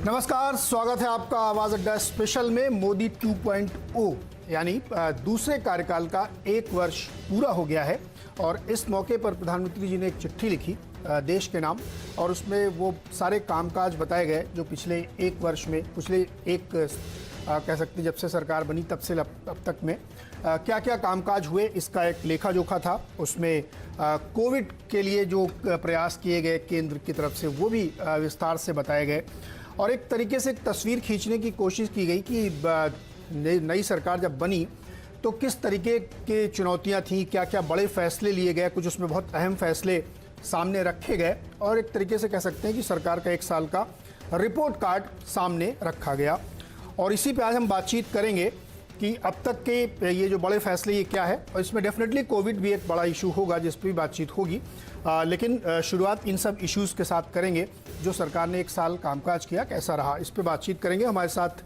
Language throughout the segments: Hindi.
नमस्कार, स्वागत है आपका आवाज अड्डा स्पेशल में। मोदी 2.0 यानी दूसरे कार्यकाल का 1 वर्ष पूरा हो गया है और इस मौके पर प्रधानमंत्री जी ने एक चिट्ठी लिखी देश के नाम, और उसमें वो सारे कामकाज बताए गए जो पिछले 1 वर्ष में, पिछले कह सकते हैं जब से सरकार बनी तब से अब तक में क्या क्या कामकाज हुए, इसका एक लेखा जोखा था। उसमें कोविड के लिए जो प्रयास किए गए केंद्र की तरफ से वो भी विस्तार से बताए गए, और एक तरीके से एक तस्वीर खींचने की कोशिश की गई कि नई सरकार जब बनी तो किस तरीके के चुनौतियां थीं, क्या क्या बड़े फैसले लिए गए, कुछ उसमें बहुत अहम फैसले सामने रखे गए, और एक तरीके से कह सकते हैं कि सरकार का 1 साल का रिपोर्ट कार्ड सामने रखा गया। और इसी पे आज हम बातचीत करेंगे कि अब तक के ये जो बड़े फैसले ये क्या है, और इसमें डेफिनेटली कोविड भी एक बड़ा इशू होगा जिस पर भी बातचीत होगी, लेकिन शुरुआत इन सब इश्यूज़ के साथ करेंगे। जो सरकार ने 1 साल कामकाज किया कैसा रहा, इस पर बातचीत करेंगे। हमारे साथ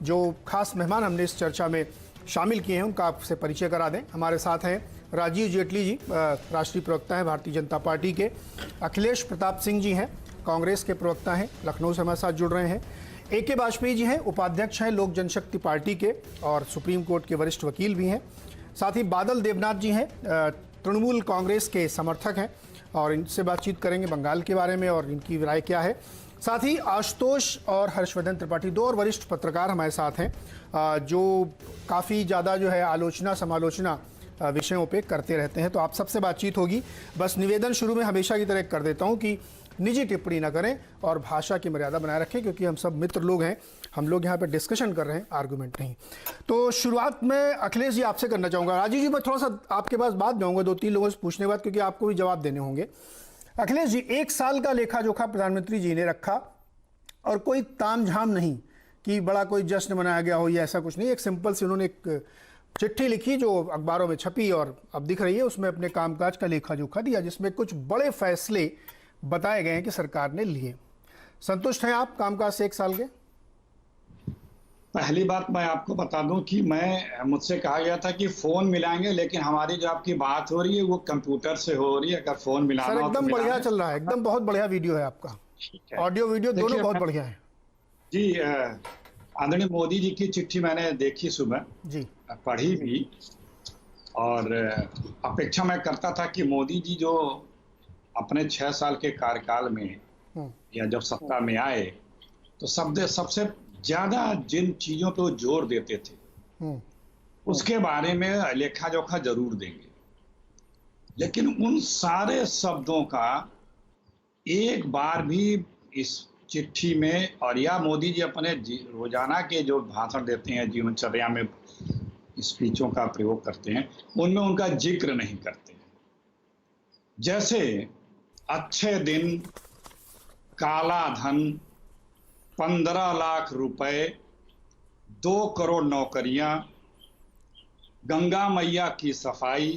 जो खास मेहमान हमने इस चर्चा में शामिल किए हैं उनका आपसे परिचय करा दें। हमारे साथ हैं राजीव जेटली जी, राष्ट्रीय प्रवक्ता हैं भारतीय जनता पार्टी के। अखिलेश प्रताप सिंह जी हैं, कांग्रेस के प्रवक्ता हैं, लखनऊ से हमारे साथ जुड़ रहे हैं। AK वाजपेयी जी हैं, उपाध्यक्ष हैं लोक जनशक्ति पार्टी के और सुप्रीम कोर्ट के वरिष्ठ वकील भी हैं। साथ ही बादल देवनाथ जी हैं, तृणमूल कांग्रेस के समर्थक हैं, और इनसे बातचीत करेंगे बंगाल के बारे में और इनकी राय क्या है। साथ ही आशुतोष और हर्षवर्धन त्रिपाठी, 2 और वरिष्ठ पत्रकार हमारे साथ हैं जो काफ़ी ज़्यादा जो है आलोचना समालोचना विषयों पे करते रहते हैं। तो आप सबसे बातचीत होगी। बस निवेदन शुरू में हमेशा की तरह कर देता हूँ कि निजी टिप्पणी ना करें और भाषा की मर्यादा बनाए रखें, क्योंकि हम सब मित्र लोग हैं, हम लोग यहाँ पे डिस्कशन कर रहे हैं, आर्गुमेंट नहीं। तो शुरुआत में अखिलेश जी आपसे करना चाहूँगा। राजीव जी मैं थोड़ा सा आपके पास बात जाऊँगा 2-3 लोगों से पूछने के बाद, क्योंकि आपको भी जवाब देने होंगे। अखिलेश जी, 1 साल का लेखा जोखा प्रधानमंत्री जी ने रखा और कोई ताम झाम नहीं कि बड़ा कोई जश्न मनाया गया हो या ऐसा कुछ नहीं। एक सिंपल से उन्होंने एक चिट्ठी लिखी जो अखबारों में छपी और अब दिख रही है, उसमें अपने कामकाज का लेखा जोखा दिया, जिसमें कुछ बड़े फैसले बताए गए हैं कि सरकार ने लिए। संतुष्ट हैं आप कामकाज से 1 साल के? पहली बात मैं आपको बता दूं कि मुझसे कहा गया था कि फोन मिलाएंगे, लेकिन हमारी जो आपकी बात हो रही है वो कंप्यूटर से हो रही है। अगर फोन मिलाना सर एकदम बढ़िया चल रहा है, एकदम बहुत बढ़िया वीडियो है आपका, ऑडियो वीडियो दोनों बहुत बढ़िया है जी। आदरणीय मोदी जी की चिट्ठी मैंने देखी सुबह जी, पढ़ी भी, और अपेक्षा मैं करता था कि मोदी जी जो अपने 6 साल के कार्यकाल में या जब सत्ता में आए तो सबसे ज्यादा जिन चीजों पर जोर देते थे उसके बारे में लेखा जोखा जरूर देंगे, लेकिन उन सारे शब्दों का एक बार भी इस चिट्ठी में, और या मोदी जी अपने रोजाना के जो भाषण देते हैं, जीवनचर्या में स्पीचों का प्रयोग करते हैं, उनमें उनका जिक्र नहीं करते हैं। जैसे अच्छे दिन, काला धन, 15 लाख रुपए, 2 करोड़ नौकरियां, गंगा मैया की सफाई,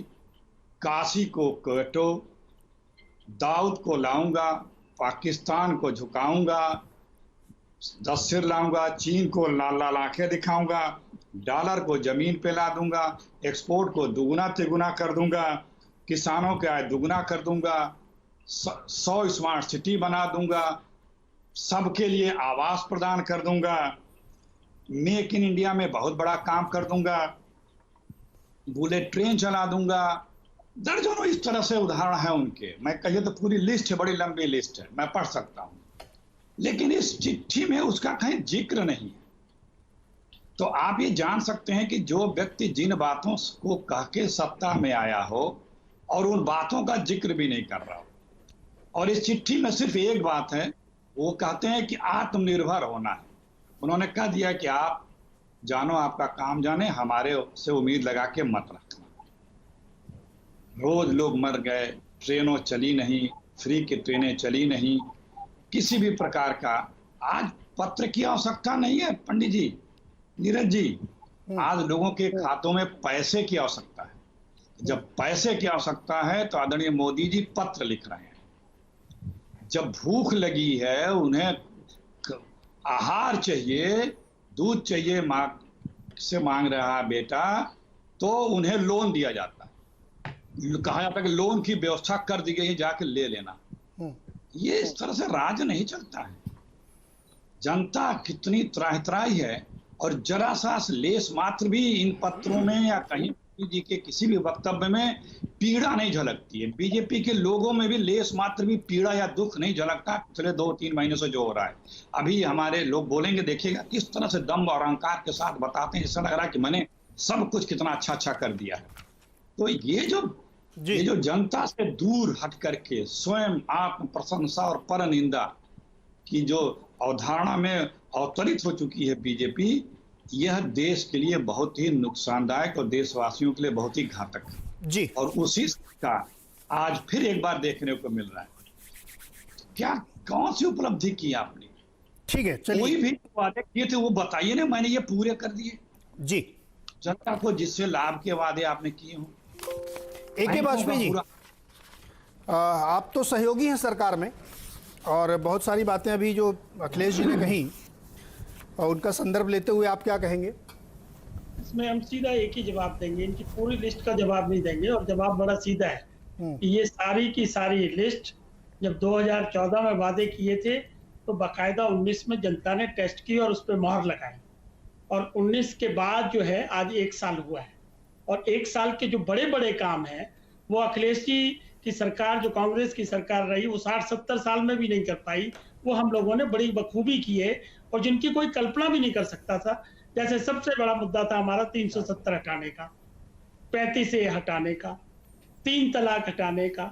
काशी को काटो, दाऊद को लाऊंगा, पाकिस्तान को झुकाऊंगा, 10 सिर लाऊंगा, चीन को लाल आंखें दिखाऊंगा, डॉलर को जमीन पे ला दूंगा, एक्सपोर्ट को दुगुना तिगुना कर दूंगा, किसानों की आय दुगुना कर दूंगा, 100 स्मार्ट सिटी बना दूंगा, सबके लिए आवास प्रदान कर दूंगा, मेक इन इंडिया में बहुत बड़ा काम कर दूंगा, बुलेट ट्रेन चला दूंगा। दर्जनों इस तरह से उदाहरण है उनके। मैं कहिए तो पूरी लिस्ट है, बड़ी लंबी लिस्ट है, मैं पढ़ सकता हूं, लेकिन इस चिट्ठी में उसका कहीं जिक्र नहीं है। तो आप ये जान सकते हैं कि जो व्यक्ति जिन बातों को कह के सत्ता में आया हो और उन बातों का जिक्र भी नहीं कर रहा हो, और इस चिट्ठी में सिर्फ एक बात है, वो कहते हैं कि आत्मनिर्भर होना है। उन्होंने कह दिया कि आप जानो आपका काम जाने, हमारे से उम्मीद लगा के मत रखना। रोज लोग मर गए, ट्रेनों चली नहीं, फ्री की ट्रेनें चली नहीं, किसी भी प्रकार का आज पत्र की आवश्यकता नहीं है। पंडित जी, नीरज जी, आज लोगों के खातों में पैसे की आवश्यकता है। जब पैसे की आवश्यकता है तो आदरणीय मोदी जी पत्र लिख रहे हैं। जब भूख लगी है, उन्हें आहार चाहिए, दूध चाहिए, माँ से मांग रहा है बेटा, तो उन्हें लोन दिया जाता है। कहा जाता है कि लोन की व्यवस्था कर दी गई है, जाके ले लेना। ये इस तरह से राज नहीं चलता है। जनता कितनी त्राहि है, और जरा सा लेस मात्र भी इन पत्रों में या कहीं जी के किसी भी वक्तव्य में पीड़ा नहीं झलकती है। बीजेपी के लोगों में भी लेस मात्र भी पीड़ा या दुख नहीं झलकता पिछले 2-3 महीनों से जो हो रहा है। अभी हमारे लोग बोलेंगे, देखिएगा किस तरह से दम और अहंकार के साथ बताते हैं, ऐसा लग रहा है कि मैंने सब कुछ कितना अच्छा कर दिया है। तो ये जो जनता से दूर हट करके स्वयं आत्म प्रशंसा और पर निंदा की जो अवधारणा में अवतरित हो चुकी है बीजेपी, यह देश के लिए बहुत ही नुकसानदायक और देशवासियों के लिए बहुत ही घातक है जी। और उसी का आज फिर एक बार देखने को मिल रहा है। क्या कौन सी उपलब्धि की आपने? ठीक है, चलिए। कोई भी वादे किए थे वो बताइए ना, मैंने ये पूरे कर दिए जी। जनता को जिससे लाभ के वादे आपने किए हों। AK वाजपेयी जी, आप तो सहयोगी हैं सरकार में, और बहुत सारी बातें अभी जो अखिलेश जी ने कही और उनका संदर्भ लेते हुए आप क्या कहेंगे? इसमें हम सीधा एक ही जवाब देंगे, इनकी पूरी लिस्ट का जवाब नहीं देंगे, और जवाब बड़ा सीधा है कि ये सारी की सारी लिस्ट जब 2014 में वादे किए थे तो बाकायदा 19 में जनता ने टेस्ट की और उस पर मोहर लगाई, और 19 के बाद जो है आज 1 साल हुआ है, और 1 साल के जो बड़े बड़े काम हैं वो अखिलेश जी की सरकार, जो कांग्रेस की सरकार रही, वो 60-70 साल में भी नहीं कर पाई। वो हम लोगों ने बड़ी बखूबी किए और जिनकी कोई कल्पना भी नहीं कर सकता था। जैसे सबसे बड़ा मुद्दा था हमारा 370 हटाने का, 35A हटाने का, 3 तलाक हटाने का।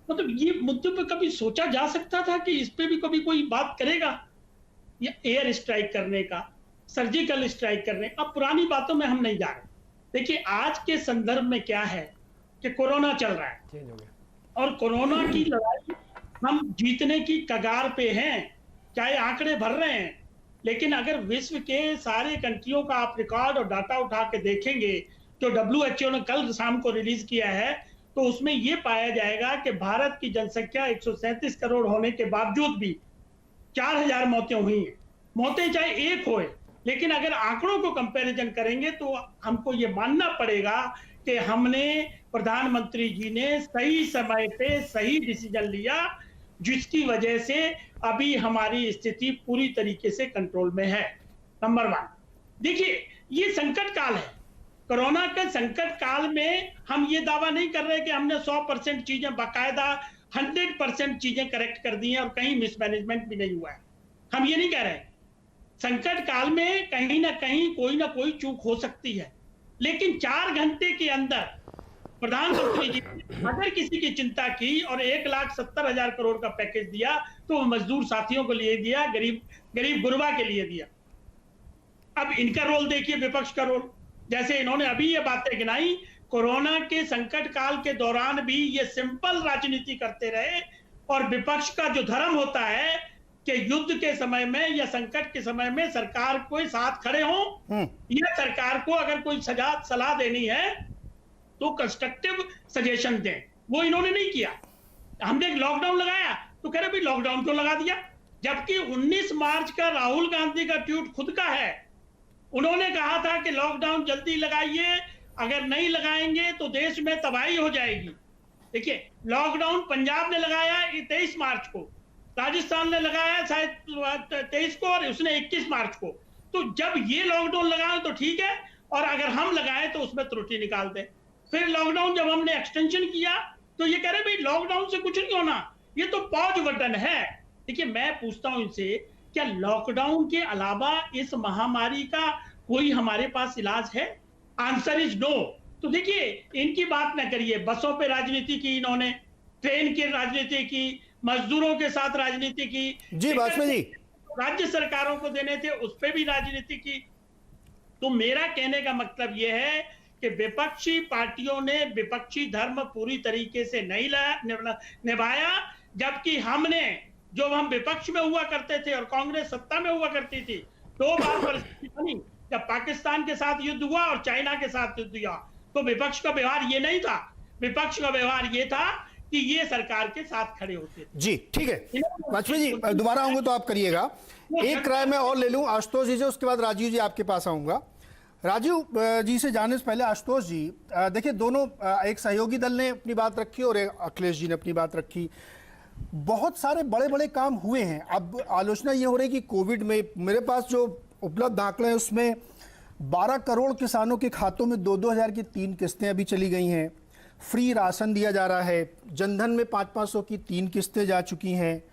मतलब ये मुद्दे पे कभी सोचा जा सकता था कि इस पे भी कभी कोई बात करेगा? या एयर स्ट्राइक करने का, सर्जिकल स्ट्राइक करने का। अब पुरानी बातों में हम नहीं जा रहे। देखिए आज के संदर्भ में क्या है कि कोरोना चल रहा है और कोरोना की लड़ाई हम जीतने की कगार पे हैं, चाहे आंकड़े भर रहे हैं, लेकिन अगर विश्व के सारे कंट्रियों का आप रिकॉर्ड और डाटा उठा के देखेंगे जो WHO ने कल शाम को रिलीज किया है, तो उसमें यह पाया जाएगा कि भारत की जनसंख्या 137 करोड़ होने के बावजूद भी 4000 मौतें हुई हैं। मौतें चाहे एक होए, लेकिन अगर आंकड़ों को कंपैरिजन करेंगे तो हमको ये मानना पड़ेगा कि हमने, प्रधानमंत्री जी ने सही समय पे सही डिसीजन लिया, जिसकी वजह से अभी हमारी स्थिति पूरी तरीके से कंट्रोल में है। नंबर 1, देखिए ये संकट काल है। कोरोना के संकट काल में हम ये दावा नहीं कर रहे कि हमने 100% चीजें बाकायदा 100% चीजें करेक्ट कर दी हैं और कहीं मिसमैनेजमेंट भी नहीं हुआ है। हम ये नहीं कह रहे। संकट काल में कहीं ना कहीं कोई ना कोई चूक हो सकती है, लेकिन 4 घंटे के अंदर प्रधानमंत्री जी अगर किसी की चिंता की और 1,70,000 करोड़ का पैकेज दिया तो वो मजदूर साथियों को लिए दिया, गरीब गुरबा के लिए दिया। अब इनका रोल देखिए, विपक्ष का रोल। जैसे इन्होंने अभी ये बातें गिनाई, कोरोना के संकट काल के दौरान भी ये सिंपल राजनीति करते रहे, और विपक्ष का जो धर्म होता है कि युद्ध के समय में या संकट के समय में सरकार को साथ खड़े हों, या सरकार को अगर कोई सलाह देनी है तो कंस्ट्रक्टिव सजेशन दें, वो इन्होंने नहीं किया। हमने लॉकडाउन लगाया तो कह रहे भाई लॉकडाउन क्यों लगा दिया, जबकि 19 मार्च का राहुल गांधी का ट्वीट खुद का है। उन्होंने कहा था कि लॉकडाउन जल्दी लगाइए, अगर नहीं लगाएंगे तो देश में तबाही हो जाएगी। देखिए लॉकडाउन पंजाब ने लगाया 23 मार्च को, राजस्थान ने लगाया शायद 23 को और उसने 21 मार्च को। तो जब ये लॉकडाउन लगाए तो ठीक है, और अगर हम लगाए तो उसमें त्रुटि निकाल दें। फिर लॉकडाउन जब हमने एक्सटेंशन किया तो ये कह रहे भाई लॉकडाउन से कुछ नहीं होना, ये तो पॉज बटन है। देखिए मैं पूछता हूं इनसे, क्या लॉकडाउन के अलावा इस महामारी का कोई हमारे पास इलाज है? Answer is no. तो देखिए इनकी बात ना करिए। बसों पे राजनीति की इन्होंने, ट्रेन की राजनीति की, मजदूरों के साथ राजनीति की, जी वाजपेयी जी, राज्य सरकारों को देने थे उस पर भी राजनीति की। तो मेरा कहने का मतलब यह है कि विपक्षी पार्टियों ने विपक्षी धर्म पूरी तरीके से नहीं निभाया, जबकि हमने, जो हम विपक्ष में हुआ करते थे और कांग्रेस सत्ता में हुआ करती थी, 2 बार परिस्थिति बनी जब पाकिस्तान के साथ युद्ध हुआ और चाइना के साथ युद्ध हुआ, तो विपक्ष का व्यवहार ये नहीं था। विपक्ष का व्यवहार ये था कि ये सरकार के साथ खड़े होते थे। जी ठीक है वाजपेयी जी, दोबारा आऊंगा तो आप करिएगा। एक राय मैं और ले लूं आशुतोष जी से, उसके बाद राजीव जी आपके पास आऊंगा। राजीव जी से जाने से पहले आशुतोष जी, देखिए दोनों, एक सहयोगी दल ने अपनी बात रखी और एक अखिलेश जी ने अपनी बात रखी। बहुत सारे बड़े बड़े काम हुए हैं। अब आलोचना ये हो रही कि कोविड में, मेरे पास जो उपलब्ध आंकड़े हैं उसमें 12 करोड़ किसानों के खातों में 2-2 हज़ार की 3 किस्तें अभी चली गई हैं। फ्री राशन दिया जा रहा है, जनधन में 500-500 की 3 किस्तें जा चुकी हैं,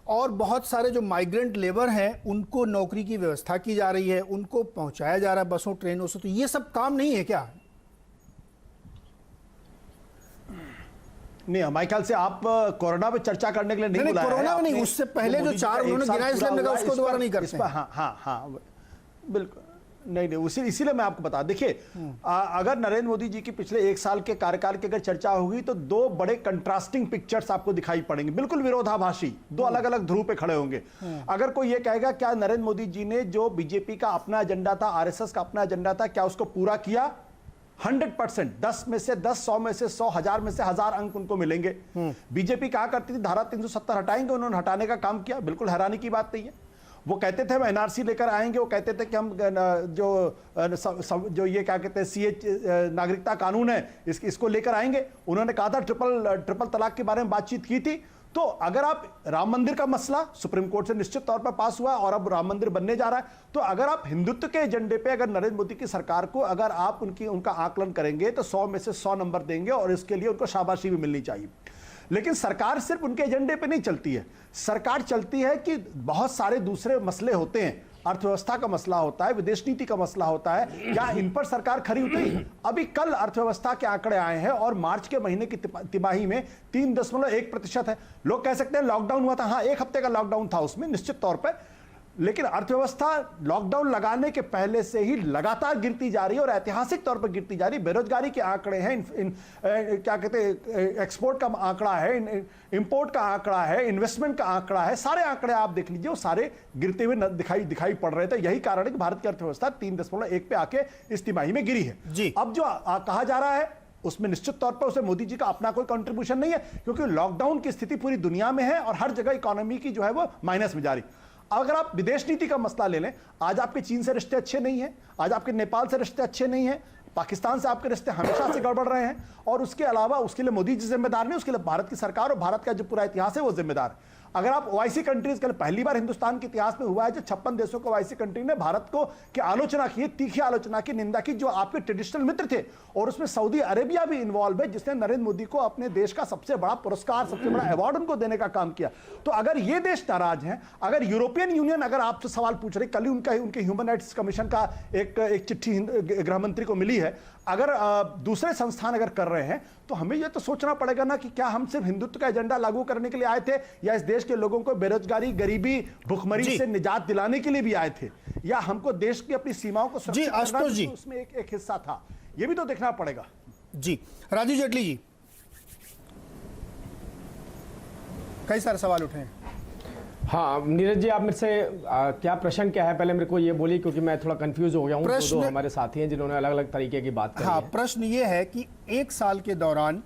और बहुत सारे जो माइग्रेंट लेबर हैं उनको नौकरी की व्यवस्था की जा रही है, उनको पहुंचाया जा रहा है बसों ट्रेनों से। तो ये सब काम नहीं है क्या? नहीं, हमारे ख्याल से आप कोरोना पे चर्चा करने के लिए नहीं बुलाया है। कोरोना में नहीं, उससे पहले जो 4 उन्होंने गिनाए इसलिए हमने कहा उसको दोबारा नहीं करते। हाँ बिल्कुल नहीं, इसीलिए मैं आपको बता, देखिए अगर नरेंद्र मोदी जी की पिछले 1 साल के कार्यकाल की अगर चर्चा होगी तो 2 बड़े कंट्रास्टिंग पिक्चर्स आपको दिखाई पड़ेंगे, बिल्कुल विरोधाभासी, 2 अलग अलग ध्रुव पे खड़े होंगे। अगर कोई ये कहेगा क्या नरेंद्र मोदी जी ने जो बीजेपी का अपना एजेंडा था, आरएसएस का अपना एजेंडा था, क्या उसको पूरा किया? 100%, 10 में से 10, 100 में से 100, 1000 में से 1000 अंक उनको मिलेंगे। बीजेपी कहा करती थी धारा 370 हटाएंगे, उन्होंने हटाने का काम किया, बिल्कुल हैरानी की बात नहीं है। वो कहते थे हम एनआरसी लेकर आएंगे, वो कहते थे कि हम जो ये क्या कहते हैं सीए नागरिकता कानून है इसको लेकर आएंगे। उन्होंने कहा था ट्रिपल तलाक के बारे में बातचीत की थी। तो अगर आप राम मंदिर का मसला सुप्रीम कोर्ट से निश्चित तौर पर पास हुआ और अब राम मंदिर बनने जा रहा है, तो अगर आप हिंदुत्व के एजेंडे पे अगर नरेंद्र मोदी की सरकार को अगर आप उनका आकलन करेंगे तो 100 में से 100 नंबर देंगे और इसके लिए उनको शाबाशी भी मिलनी चाहिए। लेकिन सरकार सिर्फ उनके एजेंडे पे नहीं चलती है, सरकार चलती है कि बहुत सारे दूसरे मसले होते हैं, अर्थव्यवस्था का मसला होता है, विदेश नीति का मसला होता है, क्या इन पर सरकार खरी उतरी? अभी कल अर्थव्यवस्था के आंकड़े आए हैं और मार्च के महीने की तिमाही में 3.1% है। लोग कह सकते हैं लॉकडाउन हुआ था, हाँ 1 हफ्ते का लॉकडाउन था उसमें निश्चित तौर पर, लेकिन अर्थव्यवस्था लॉकडाउन लगाने के पहले से ही लगातार गिरती जा रही है और ऐतिहासिक तौर पर गिरती जा रही है। बेरोजगारी के आंकड़े हैं, क्या कहते हैं, एक्सपोर्ट का आंकड़ा है, इंपोर्ट का आंकड़ा है, इन्वेस्टमेंट का आंकड़ा है, सारे आंकड़े आप देख लीजिए वो सारे गिरते हुए दिखाई पड़ रहे थे। यही कारण है कि भारत की अर्थव्यवस्था 3.1 पे आके इस तिमाही में गिरी है। अब जो कहा जा रहा है उसमें निश्चित तौर पर उसे मोदी जी का अपना कोई कंट्रीब्यूशन नहीं है, क्योंकि लॉकडाउन की स्थिति पूरी दुनिया में है और हर जगह इकोनॉमी की जो है वो माइनस में जा रही। अगर आप विदेश नीति का मसला ले लें, आज आपके चीन से रिश्ते अच्छे नहीं हैं, आज आपके नेपाल से रिश्ते अच्छे नहीं हैं, पाकिस्तान से आपके रिश्ते हमेशा से गड़बड़ रहे हैं, और उसके अलावा उसके लिए मोदी जी जिम्मेदार नहीं, उसके लिए भारत की सरकार और भारत का जो पूरा इतिहास है वो जिम्मेदार है। अगर आप ओआईसी कंट्रीज के लिए पहली बार हिंदुस्तान के इतिहास में हुआ है जो 56 देशों को ओआईसी कंट्री ने भारत को की आलोचना की, तीखी आलोचना की, निंदा की, जो आपके ट्रेडिशनल मित्र थे, और उसमें सऊदी अरेबिया भी इन्वॉल्व है जिसने नरेंद्र मोदी को अपने देश का सबसे बड़ा पुरस्कार, सबसे बड़ा अवार्ड उनको देने का काम किया। तो अगर ये देश नाराज हैं, अगर यूरोपियन यूनियन अगर आपसे सवाल पूछ रही, कल ही उनके ह्यूमन राइट्स कमीशन का एक चिट्ठी गृह मंत्री को मिली है, अगर दूसरे संस्थान अगर कर रहे हैं तो हमें यह तो सोचना पड़ेगा ना कि क्या हम सिर्फ हिंदुत्व का एजेंडा लागू करने के लिए आए थे या इस देश के लोगों को बेरोजगारी, गरीबी, भुखमरी से निजात दिलाने के लिए भी आए थे, या हमको देश की अपनी सीमाओं को सुरक्षित करना भी उसमें एक हिस्सा था। यह भी तो देखना पड़ेगा। जी राजीव जेटली जी, कई सारे सवाल उठे हैं। हाँ नीरज जी, आप मेरे से क्या प्रश्न क्या है पहले मेरे को ये बोलिए, क्योंकि मैं थोड़ा कंफ्यूज हो गया हूँ। दो हमारे साथी हैं जिन्होंने अलग अलग तरीके की बात करी। हाँ, प्रश्न ये है कि 1 साल के दौरान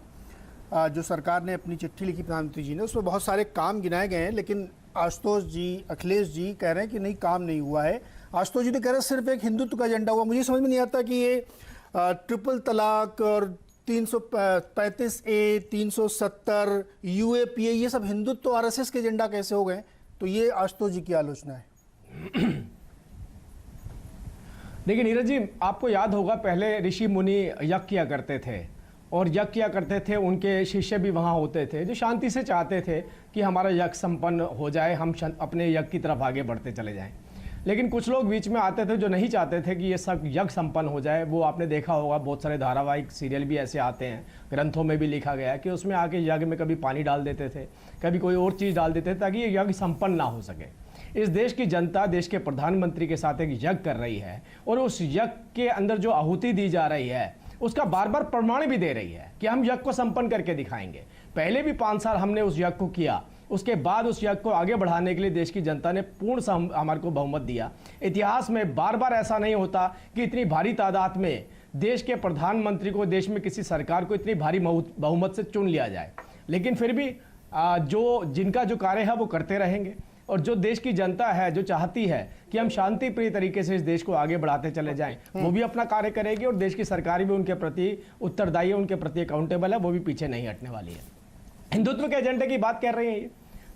जो सरकार ने अपनी चिट्ठी लिखी प्रधानमंत्री जी ने, उसमें बहुत सारे काम गिनाए गए हैं, लेकिन आशुतोष जी, अखिलेश जी कह रहे हैं कि नहीं, काम नहीं हुआ है। आशुतोष जी ने कह रहे हैं सिर्फ एक हिंदुत्व का एजेंडा हुआ। मुझे समझ में नहीं आता कि ये ट्रिपल तलाक और 335A, 370, UAPA, ये सब हिंदुत्व आरएसएस के एजेंडा कैसे हो गए? तो ये आशुतोष जी की आलोचना है। देखिए नीरज जी, आपको याद होगा पहले ऋषि मुनि यज्ञ किया करते थे, और यज्ञ किया करते थे, उनके शिष्य भी वहाँ होते थे जो शांति से चाहते थे कि हमारा यज्ञ संपन्न हो जाए, हम अपने यज्ञ की तरफ आगे बढ़ते चले जाएं। लेकिन कुछ लोग बीच में आते थे जो नहीं चाहते थे कि ये सब यज्ञ संपन्न हो जाए। वो आपने देखा होगा, बहुत सारे धारावाहिक सीरियल भी ऐसे आते हैं, ग्रंथों में भी लिखा गया है कि उसमें आके यज्ञ में कभी पानी डाल देते थे, कभी कोई और चीज़ डाल देते थे ताकि ये यज्ञ संपन्न ना हो सके। इस देश की जनता देश के प्रधानमंत्री के साथ एक यज्ञ कर रही है, और उस यज्ञ के अंदर जो आहुति दी जा रही है उसका बार बार प्रमाण भी दे रही है कि हम यज्ञ को संपन्न करके दिखाएंगे। पहले भी 5 साल हमने उस यज्ञ को किया, उसके बाद उस यज्ञ को आगे बढ़ाने के लिए देश की जनता ने पूर्ण हमारे को बहुमत दिया। इतिहास में बार बार ऐसा नहीं होता कि इतनी भारी तादाद में देश के प्रधानमंत्री को, देश में किसी सरकार को इतनी भारी बहुमत से चुन लिया जाए। लेकिन फिर भी जिनका जो कार्य है वो करते रहेंगे, और जो देश की जनता है जो चाहती है कि हम शांति प्रिय तरीके से इस देश को आगे बढ़ाते चले जाएं, वो भी अपना कार्य करेगी, और देश की सरकार भी उनके प्रति उत्तरदायी है, उनके प्रति अकाउंटेबल है, वो भी पीछे नहीं हटने वाली है। हिंदुत्व के एजेंडे की बात कर रही है ये,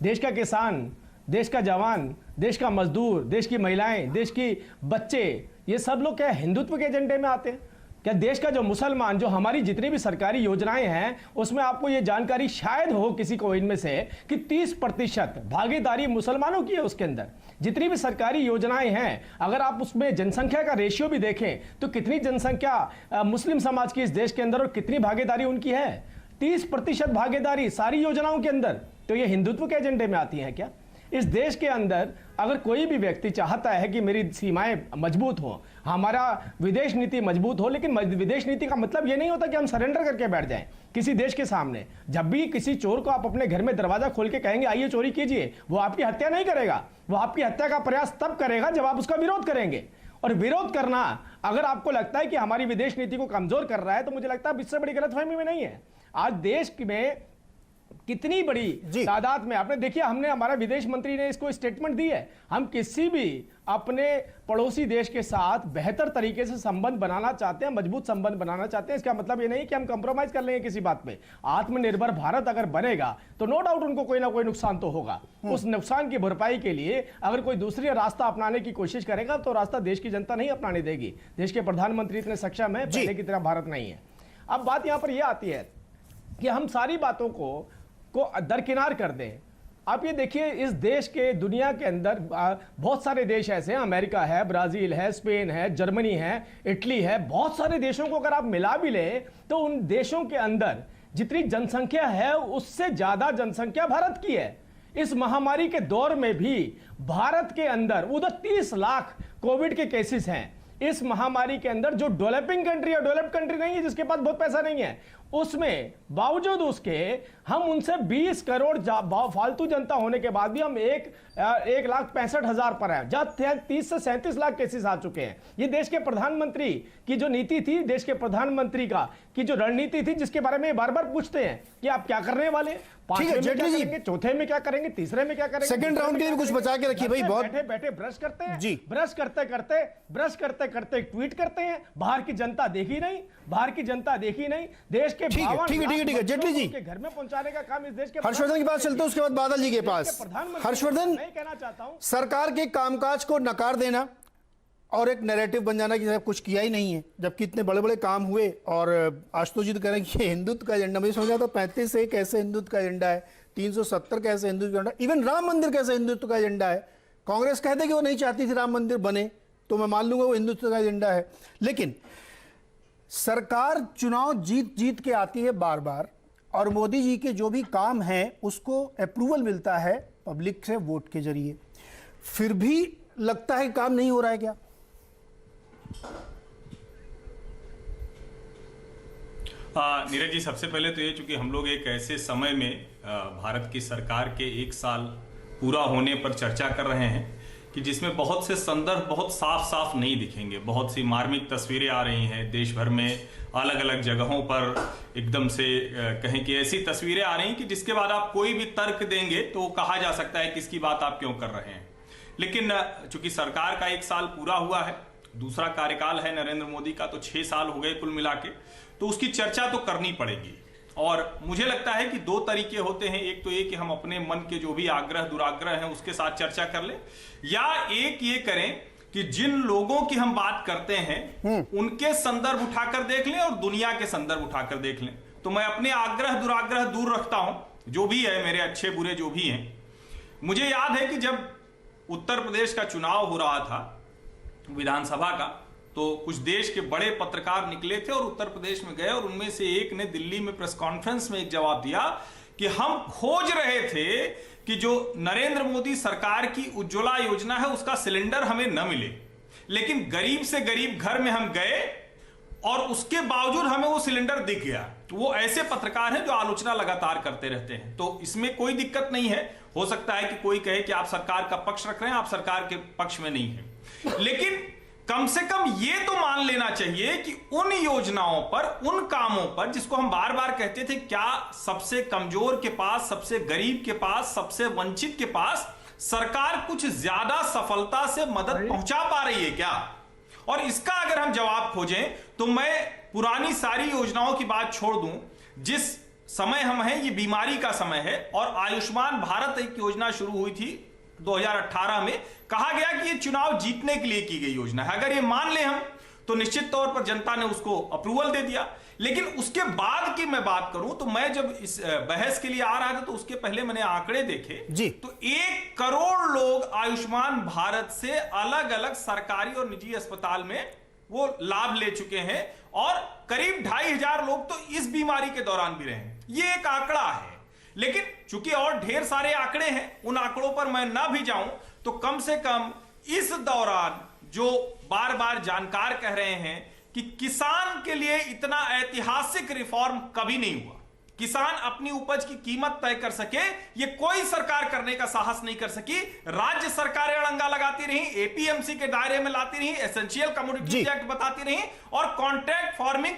देश का किसान, देश का जवान, देश का मजदूर, देश की महिलाएं, देश की बच्चे, ये सब लोग क्या हिंदुत्व के एजेंडे में आते हैं? क्या देश का जो मुसलमान, जो हमारी जितनी भी सरकारी योजनाएं हैं उसमें आपको ये जानकारी शायद हो किसी को इनमें से कि 30% भागीदारी मुसलमानों की है उसके अंदर। जितनी भी सरकारी योजनाएं हैं अगर आप उसमें जनसंख्या का रेशियो भी देखें तो कितनी जनसंख्या मुस्लिम समाज की इस देश के अंदर और कितनी भागीदारी उनकी है? 30% भागीदारी सारी योजनाओं के अंदर। तो ये हिंदुत्व के एजेंडे में आती है क्या? इस देश के अंदर अगर कोई भी व्यक्ति चाहता है कि मेरी सीमाएं मजबूत हो, हमारा विदेश नीति मजबूत हो, लेकिन विदेश नीति का मतलब यह नहीं होता कि हम सरेंडर करके बैठ जाएं किसी देश के सामने। जब भी किसी चोर को आप अपने घर में दरवाजा खोल के कहेंगे आइए चोरी कीजिए, वो आपकी हत्या नहीं करेगा। वो आपकी हत्या का प्रयास तब करेगा जब आप उसका विरोध करेंगे। और विरोध करना अगर आपको लगता है कि हमारी विदेश नीति को कमजोर कर रहा है तो मुझे लगता है इससे बड़ी गलतफहमी में नहीं है। आज देश में कितनी बड़ी तादाद में आपने देखिए, हमने हमारा विदेश मंत्री ने इसको स्टेटमेंट दी है, हम किसी भी अपने पड़ोसी देश के साथ बेहतर तरीके से संबंध बनाना चाहते हैं, मजबूत संबंध बनाना चाहते हैं। इसका मतलब ये नहीं कि हम कंप्रोमाइज कर लेंगे किसी बात पे। आत्मनिर्भर भारत अगर बनेगा तो नो डाउट उनको कोई ना कोई नुकसान तो होगा। उस नुकसान की भरपाई के लिए अगर कोई दूसरी रास्ता अपनाने की कोशिश करेगा तो रास्ता देश की जनता नहीं अपनाने देगी। देश के प्रधानमंत्री इतने सक्षम है, पहले की तरह भारत नहीं है। अब बात यहां पर यह आती है कि हम सारी बातों को दरकिनार कर दें। आप ये देखिए, इस देश के दुनिया के अंदर बहुत सारे देश ऐसे हैं, अमेरिका है, ब्राजील है, स्पेन है, जर्मनी है, इटली है, बहुत सारे देशों को अगर आप मिला भी ले तो उन देशों के अंदर जितनी जनसंख्या है उससे ज्यादा जनसंख्या भारत की है। इस महामारी के दौर में भी भारत के अंदर उधर 30 लाख कोविड के केसेस हैं। इस महामारी के अंदर जो डेवलपिंग कंट्री और डेवलप्ड कंट्री नहीं है, जिसके पास बहुत पैसा नहीं है, उसमें बावजूद उसके हम उनसे 20 करोड़ फालतू जनता होने के बाद भी हम 1,65,000 पर है, जहां 30 से 37 लाख केसेस आ चुके हैं। ये देश के प्रधानमंत्री की जो नीति थी, देश के प्रधानमंत्री की जो रणनीति थी, जिसके बारे में बार बार पूछते हैं कि आप क्या करने वाले, पांचवें में क्या करेंगे, चौथे में क्या करेंगे, तीसरे में क्या करेंगे, सेकंड राउंड के लिए कुछ बचा के रखिए भाई। बहुत बैठे बैठे ब्रश करते हैं जी, ब्रश करते करते ट्वीट करते हैं। बाहर की जनता देखी नहीं, देश के ठीक है जेटली जी के घर में पहुंचाने का काम इस देश के। हर्षवर्धन की बात चलते हैं, उसके बाद बादल जी के पास। हर्षवर्धन, मैं कहना चाहता हूं सरकार के कामकाज को नकार देना और एक नैरेटिव बन जाना कि कुछ किया ही नहीं है, जबकि इतने बड़े बड़े काम हुए। और आशुतोष जी तो कह रहे हैं कि हिंदुत्व का एजेंडा, मुझे समझा था 35 से कैसे हिंदुत्व का एजेंडा है, 370 कैसे हिंदुत्व का एजेंडा, इवन राम मंदिर कैसे हिंदुत्व का एजेंडा है। कांग्रेस कहते कि वो नहीं चाहती थी राम मंदिर बने, तो मैं मान लूंगा वो हिंदुत्व का एजेंडा है। लेकिन सरकार चुनाव जीत के आती है बार बार, और मोदी जी के जो भी काम हैं उसको अप्रूवल मिलता है पब्लिक से वोट के जरिए, फिर भी लगता है काम नहीं हो रहा है क्या? नीरज जी, सबसे पहले तो ये, चूंकि हम लोग एक ऐसे समय में भारत की सरकार के 1 साल पूरा होने पर चर्चा कर रहे हैं कि जिसमें बहुत से संदर्भ बहुत साफ नहीं दिखेंगे। बहुत सी मार्मिक तस्वीरें आ रही हैं देश भर में, अलग अलग जगहों पर एकदम से कहें कि ऐसी तस्वीरें आ रही हैं कि जिसके बाद आप कोई भी तर्क देंगे तो कहा जा सकता है कि इसकी बात आप क्यों कर रहे हैं। लेकिन चूंकि सरकार का 1 साल पूरा हुआ है, दूसरा कार्यकाल है नरेंद्र मोदी का, तो 6 साल हो गए कुल मिला के, तो उसकी चर्चा तो करनी पड़ेगी। और मुझे लगता है कि 2 तरीके होते हैं, एक तो ये कि हम अपने मन के जो भी आग्रह दुराग्रह हैं उसके साथ चर्चा कर लें, या एक ये करें कि जिन लोगों की हम बात करते हैं उनके संदर्भ उठाकर देख लें और दुनिया के संदर्भ उठाकर देख लें। तो मैं अपने आग्रह दुराग्रह दूर रखता हूं, जो भी है, मेरे अच्छे बुरे जो भी हैं। मुझे याद है कि जब उत्तर प्रदेश का चुनाव हो रहा था विधानसभा का, तो कुछ देश के बड़े पत्रकार निकले थे और उत्तर प्रदेश में गए, और उनमें से एक ने दिल्ली में प्रेस कॉन्फ्रेंस में एक जवाब दिया कि हम खोज रहे थे कि जो नरेंद्र मोदी सरकार की उज्ज्वला योजना है उसका सिलेंडर हमें न मिले, लेकिन गरीब से गरीब घर में हम गए और उसके बावजूद हमें वो सिलेंडर दिख गया। वो ऐसे पत्रकार हैं जो आलोचना लगातार करते रहते हैं, तो इसमें कोई दिक्कत नहीं है। हो सकता है कि कोई कहे कि आप सरकार का पक्ष रख रहे हैं, आप सरकार के पक्ष में नहीं है, लेकिन कम से कम ये तो मान लेना चाहिए कि उन योजनाओं पर, उन कामों पर जिसको हम बार बार कहते थे, क्या सबसे कमजोर के पास, सबसे गरीब के पास, सबसे वंचित के पास सरकार कुछ ज्यादा सफलता से मदद पहुंचा पा रही है क्या? और इसका अगर हम जवाब खोजें तो मैं पुरानी सारी योजनाओं की बात छोड़ दूं, जिस समय हम हैं, ये बीमारी का समय है। और आयुष्मान भारत एक योजना शुरू हुई थी 2018 में, कहा गया कि ये चुनाव जीतने के लिए की गई योजना है। अगर ये मान ले हम, तो निश्चित तौर पर जनता ने उसको अप्रूवल दे दिया। लेकिन उसके बाद की मैं बात करूं, तो मैं जब इस बहस के लिए आ रहा था, तो उसके पहले मैंने आंकड़े देखे जी। तो 1 करोड़ लोग आयुष्मान भारत से अलग अलग सरकारी और निजी अस्पताल में वो लाभ ले चुके हैं, और करीब 2,500 लोग तो इस बीमारी के दौरान भी रहे हैं। ये एक आंकड़ा है। लेकिन चूंकि और ढेर सारे आंकड़े हैं, उन आंकड़ों पर मैं ना भी जाऊं, तो कम से कम इस दौरान जो बार बार जानकार कह रहे हैं कि किसान के लिए इतना ऐतिहासिक रिफॉर्म कभी नहीं हुआ, किसान अपनी उपज की कीमत तय कर सके, ये कोई सरकार करने का साहस नहीं कर सकी। राज्य सरकारें अड़ंगा लगाती रही, एपीएमसी के दायरे में लाती रही, एसेंशियल कमोडिटी एक्ट बताती रही, और कॉन्ट्रैक्ट फार्मिंग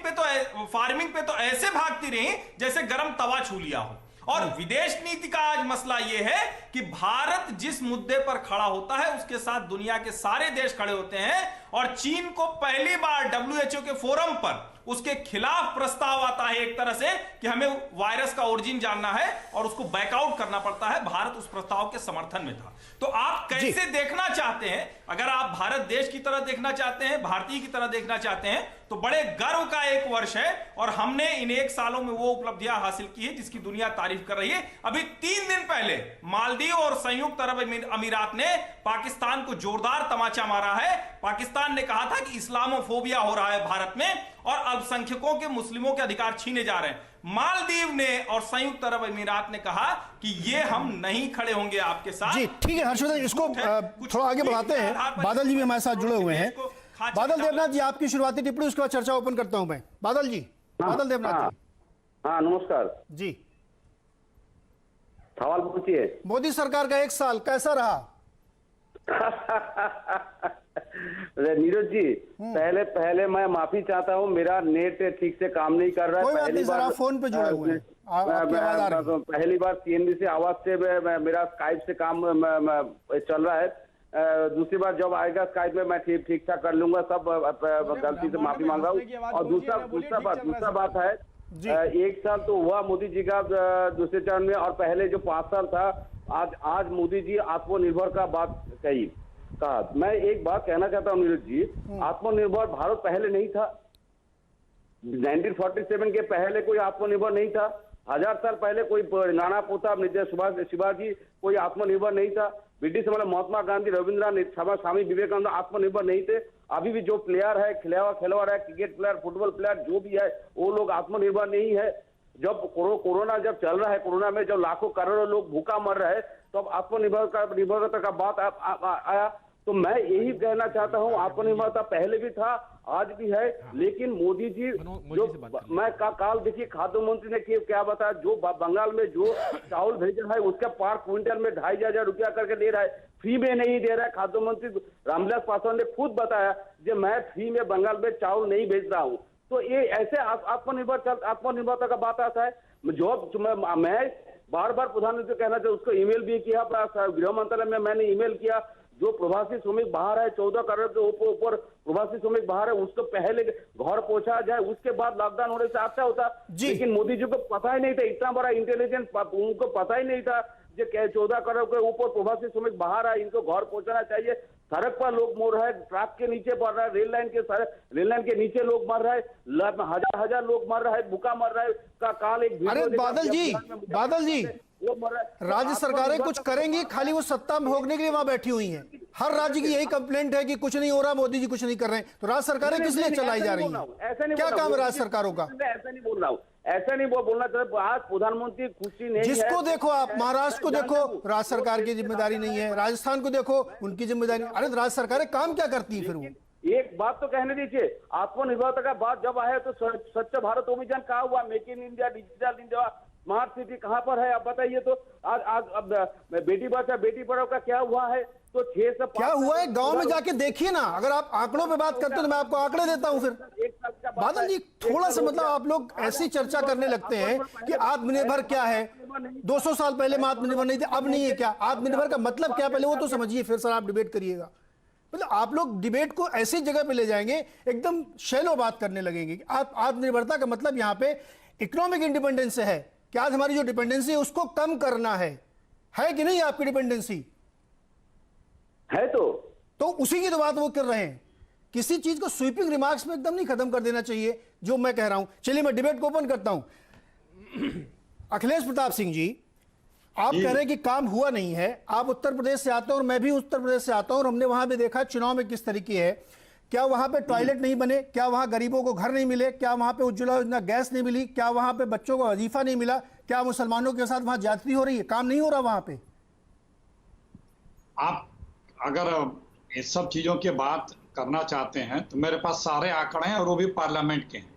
पे तो ऐसे भागती रही जैसे गर्म तवा छू लिया हो। और विदेश नीति का आज मसला यह है कि भारत जिस मुद्दे पर खड़ा होता है, उसके साथ दुनिया के सारे देश खड़े होते हैं। और चीन को पहली बार डब्ल्यूएचओ के फोरम पर उसके खिलाफ प्रस्ताव आता है एक तरह से कि हमें वायरस का ओरिजिन जानना है, और उसको बैकआउट करना पड़ता है। भारत उस प्रस्ताव के समर्थन में था। तो आप कैसे देखना चाहते हैं? अगर आप भारत देश की तरह देखना चाहते हैं, भारतीय की तरह देखना चाहते हैं, तो बड़े गर्व का एक वर्ष है, और हमने इन 1 सालों में वो उपलब्धियां हासिल की है जिसकी दुनिया तारीफ कर रही है। अभी 3 दिन पहले मालदीव और संयुक्त अरब अमीरात ने पाकिस्तान को जोरदार तमाचा मारा है। पाकिस्तान ने कहा था कि इस्लामोफोबिया हो रहा है भारत में, और अल्पसंख्यकों के, मुस्लिमों के अधिकार छीने जा रहे हैं। मालदीव ने और संयुक्त अरब अमीरात ने कहा कि ये हम नहीं खड़े होंगे आपके साथ। जी ठीक है हर्षवर्धन, इसको थोड़ा आगे बढ़ाते हैं। बादल जी भी हमारे साथ जुड़े हुए हैं। बादल देवनाथ जी, आपकी शुरुआती टिप्पणी, उसके बाद चर्चा ओपन करता हूं मैं। बादल जी। बादल देवनाथ जी। हाँ नमस्कार जी, सवाल पूछिए। मोदी सरकार का 1 साल कैसा रहा? नीरज जी, पहले मैं माफी चाहता हूँ, मेरा नेट ठीक से काम नहीं कर रहा है। कोई बात नहीं सर, आप फोन पे जुड़े हुए हैं, आपकी आवाज आ रही है। पहली बार सीएनबीसी आवाज से मेरा स्काइप से काम चल रहा है। दूसरी बार जब आएगा स्काइप में मैं ठीक ठाक कर लूंगा, सब गलती से माफी मांग रहा हूँ। और दूसरा बात है, 1 साल तो हुआ मोदी जी का दूसरे चरण में, और पहले जो 5 साल था, आज मोदी जी आत्मनिर्भर का बात कहा। मैं एक बात कहना चाहता हूँ नीरज जी, आत्मनिर्भर भारत पहले नहीं था। 1947 के पहले कोई आत्मनिर्भर नहीं था। 1000 साल पहले कोई नाना प्रताप, शिवाजी कोई आत्मनिर्भर नहीं था। ब्रिटिश समय महात्मा गांधी, रविंद्रनाथ, स्वामी विवेकानंद आत्मनिर्भर नहीं थे। अभी भी जो प्लेयर है, खिलाड़ी है, क्रिकेट प्लेयर, फुटबॉल प्लेयर जो भी है, वो लोग आत्मनिर्भर नहीं है। जब कोरोना जब चल रहा है, कोरोना में जब लाखों करोड़ों लोग भूखा मर रहे हैं, तब तो आत्मनिर्भरता का बात आया। तो मैं यही कहना चाहता हूँ, आत्मनिर्भरता पहले भी था, आज भी है। लेकिन मोदी जी जो मैं काल देखिए, खाद्य मंत्री ने क्या बताया, जो बंगाल में जो चावल भेजा है उसका पर क्विंटल में 2,500 रुपया करके दे रहा है, फ्री में नहीं दे रहा है। खाद्य मंत्री रामविलास पासवान ने खुद बताया कि मैं फ्री में बंगाल में चावल नहीं भेज रहा हूँ। तो ये ऐसे आत्मनिर्भरता का बात आता है। मैं बार बार प्रधानमंत्री कहना चाहिए, उसको ईमेल भी किया, गृह मंत्रालय में मैंने ईमेल किया। जो प्रवासी श्रमिक बाहर है, 14 करोड़ के ऊपर प्रवासी श्रमिक बाहर है, उसको पहले घर पहुंचा जाए, उसके बाद लॉकडाउन होने से अच्छा होता। लेकिन मोदी जी को पता ही नहीं था, इतना बड़ा इंटेलिजेंस उनको पता ही नहीं था जो 14 करोड़ के ऊपर प्रवासी श्रमिक बाहर है, इनको घर पहुंचाना चाहिए। सड़क पर लोग मर रहे हैं, ट्रक के नीचे मर रहा है, रेल लाइन के नीचे लोग मर रहे हैं, हजार लोग मर रहे हैं, भूखा मर रहे हैं। काल एक बादल जी राज्य सरकारें कुछ करेंगी, खाली वो सत्ता भोगने के लिए वहां बैठी हुई हैं। हर राज्य की यही कंप्लेंट है कि कुछ नहीं हो रहा, मोदी जी कुछ नहीं कर रहे हैं। तो राज्य सरकारें किस लिए चलाई जा रही हैं? क्या काम है राज्य सरकारों का? ऐसा नहीं बोल रहा हूँ, ऐसा नहीं बोलना चाहता। आज प्रधानमंत्री खुशी नहीं, जिसको देखो आप, महाराष्ट्र को देखो, राज्य सरकार की जिम्मेदारी नहीं है, राजस्थान को देखो, उनकी जिम्मेदारी। अरे राज्य सरकारें काम क्या करती है फिर? वो एक बात तो कहने दीजिए, आत्मनिर्भरता का बात जब आया तो स्वच्छ भारत अभियान कहाँ हुआ? Make in India, digital India, smart city कहाँ पर है? आप बताइए। तो आज बेटी बचाओ बेटी पढ़ाओ का क्या हुआ है? तो 6 से क्या हुआ है गांव में जाके देखिए ना। अगर आप आंकड़ों पे बात करते हो तो मैं आपको आंकड़े देता हूं। फिर बादल जी थोड़ा सा मतलब आप लोग ऐसी चर्चा करने लगते हैं कि आत्मनिर्भर क्या है, 200 साल पहले में आत्मनिर्भर नहीं थे, अब नहीं है। क्या आत्मनिर्भर का मतलब क्या, पहले वो तो समझिए, फिर सर आप डिबेट करिएगा। मतलब आप लोग डिबेट को ऐसी जगह पे ले जाएंगे, एकदम शैलो बात करने लगेंगे। आप आत्मनिर्भरता का मतलब यहाँ पे इकोनॉमिक इंडिपेंडेंस है कि आज हमारी जो डिपेंडेंसी है उसको कम करना है कि नहीं आपकी डिपेंडेंसी? है तो उसी की तो बात वो कर रहे हैं। किसी चीज को स्वीपिंग रिमार्क्स में एकदम नहीं खत्म कर देना चाहिए जो मैं कह रहा हूं। चलिए मैं डिबेट को ओपन करता हूं। अखिलेश प्रताप सिंह जी, आप कह रहे हैं कि काम हुआ नहीं है। आप उत्तर प्रदेश से आते हैं और मैं भी उत्तर प्रदेश से आता हूं और हमने वहां भी देखा चुनाव में किस तरीके है। क्या वहां पे टॉयलेट नहीं बने? क्या वहां गरीबों को घर नहीं मिले? क्या वहां पे उज्ज्वला योजना गैस नहीं मिली? क्या वहां पे बच्चों को वजीफा नहीं मिला? क्या मुसलमानों के साथ वहां ज्यादती हो रही है? काम नहीं हो रहा वहां पे? आप अगर इस सब चीजों की बात करना चाहते हैं तो मेरे पास सारे आंकड़े हैं और वो भी पार्लियामेंट के हैं।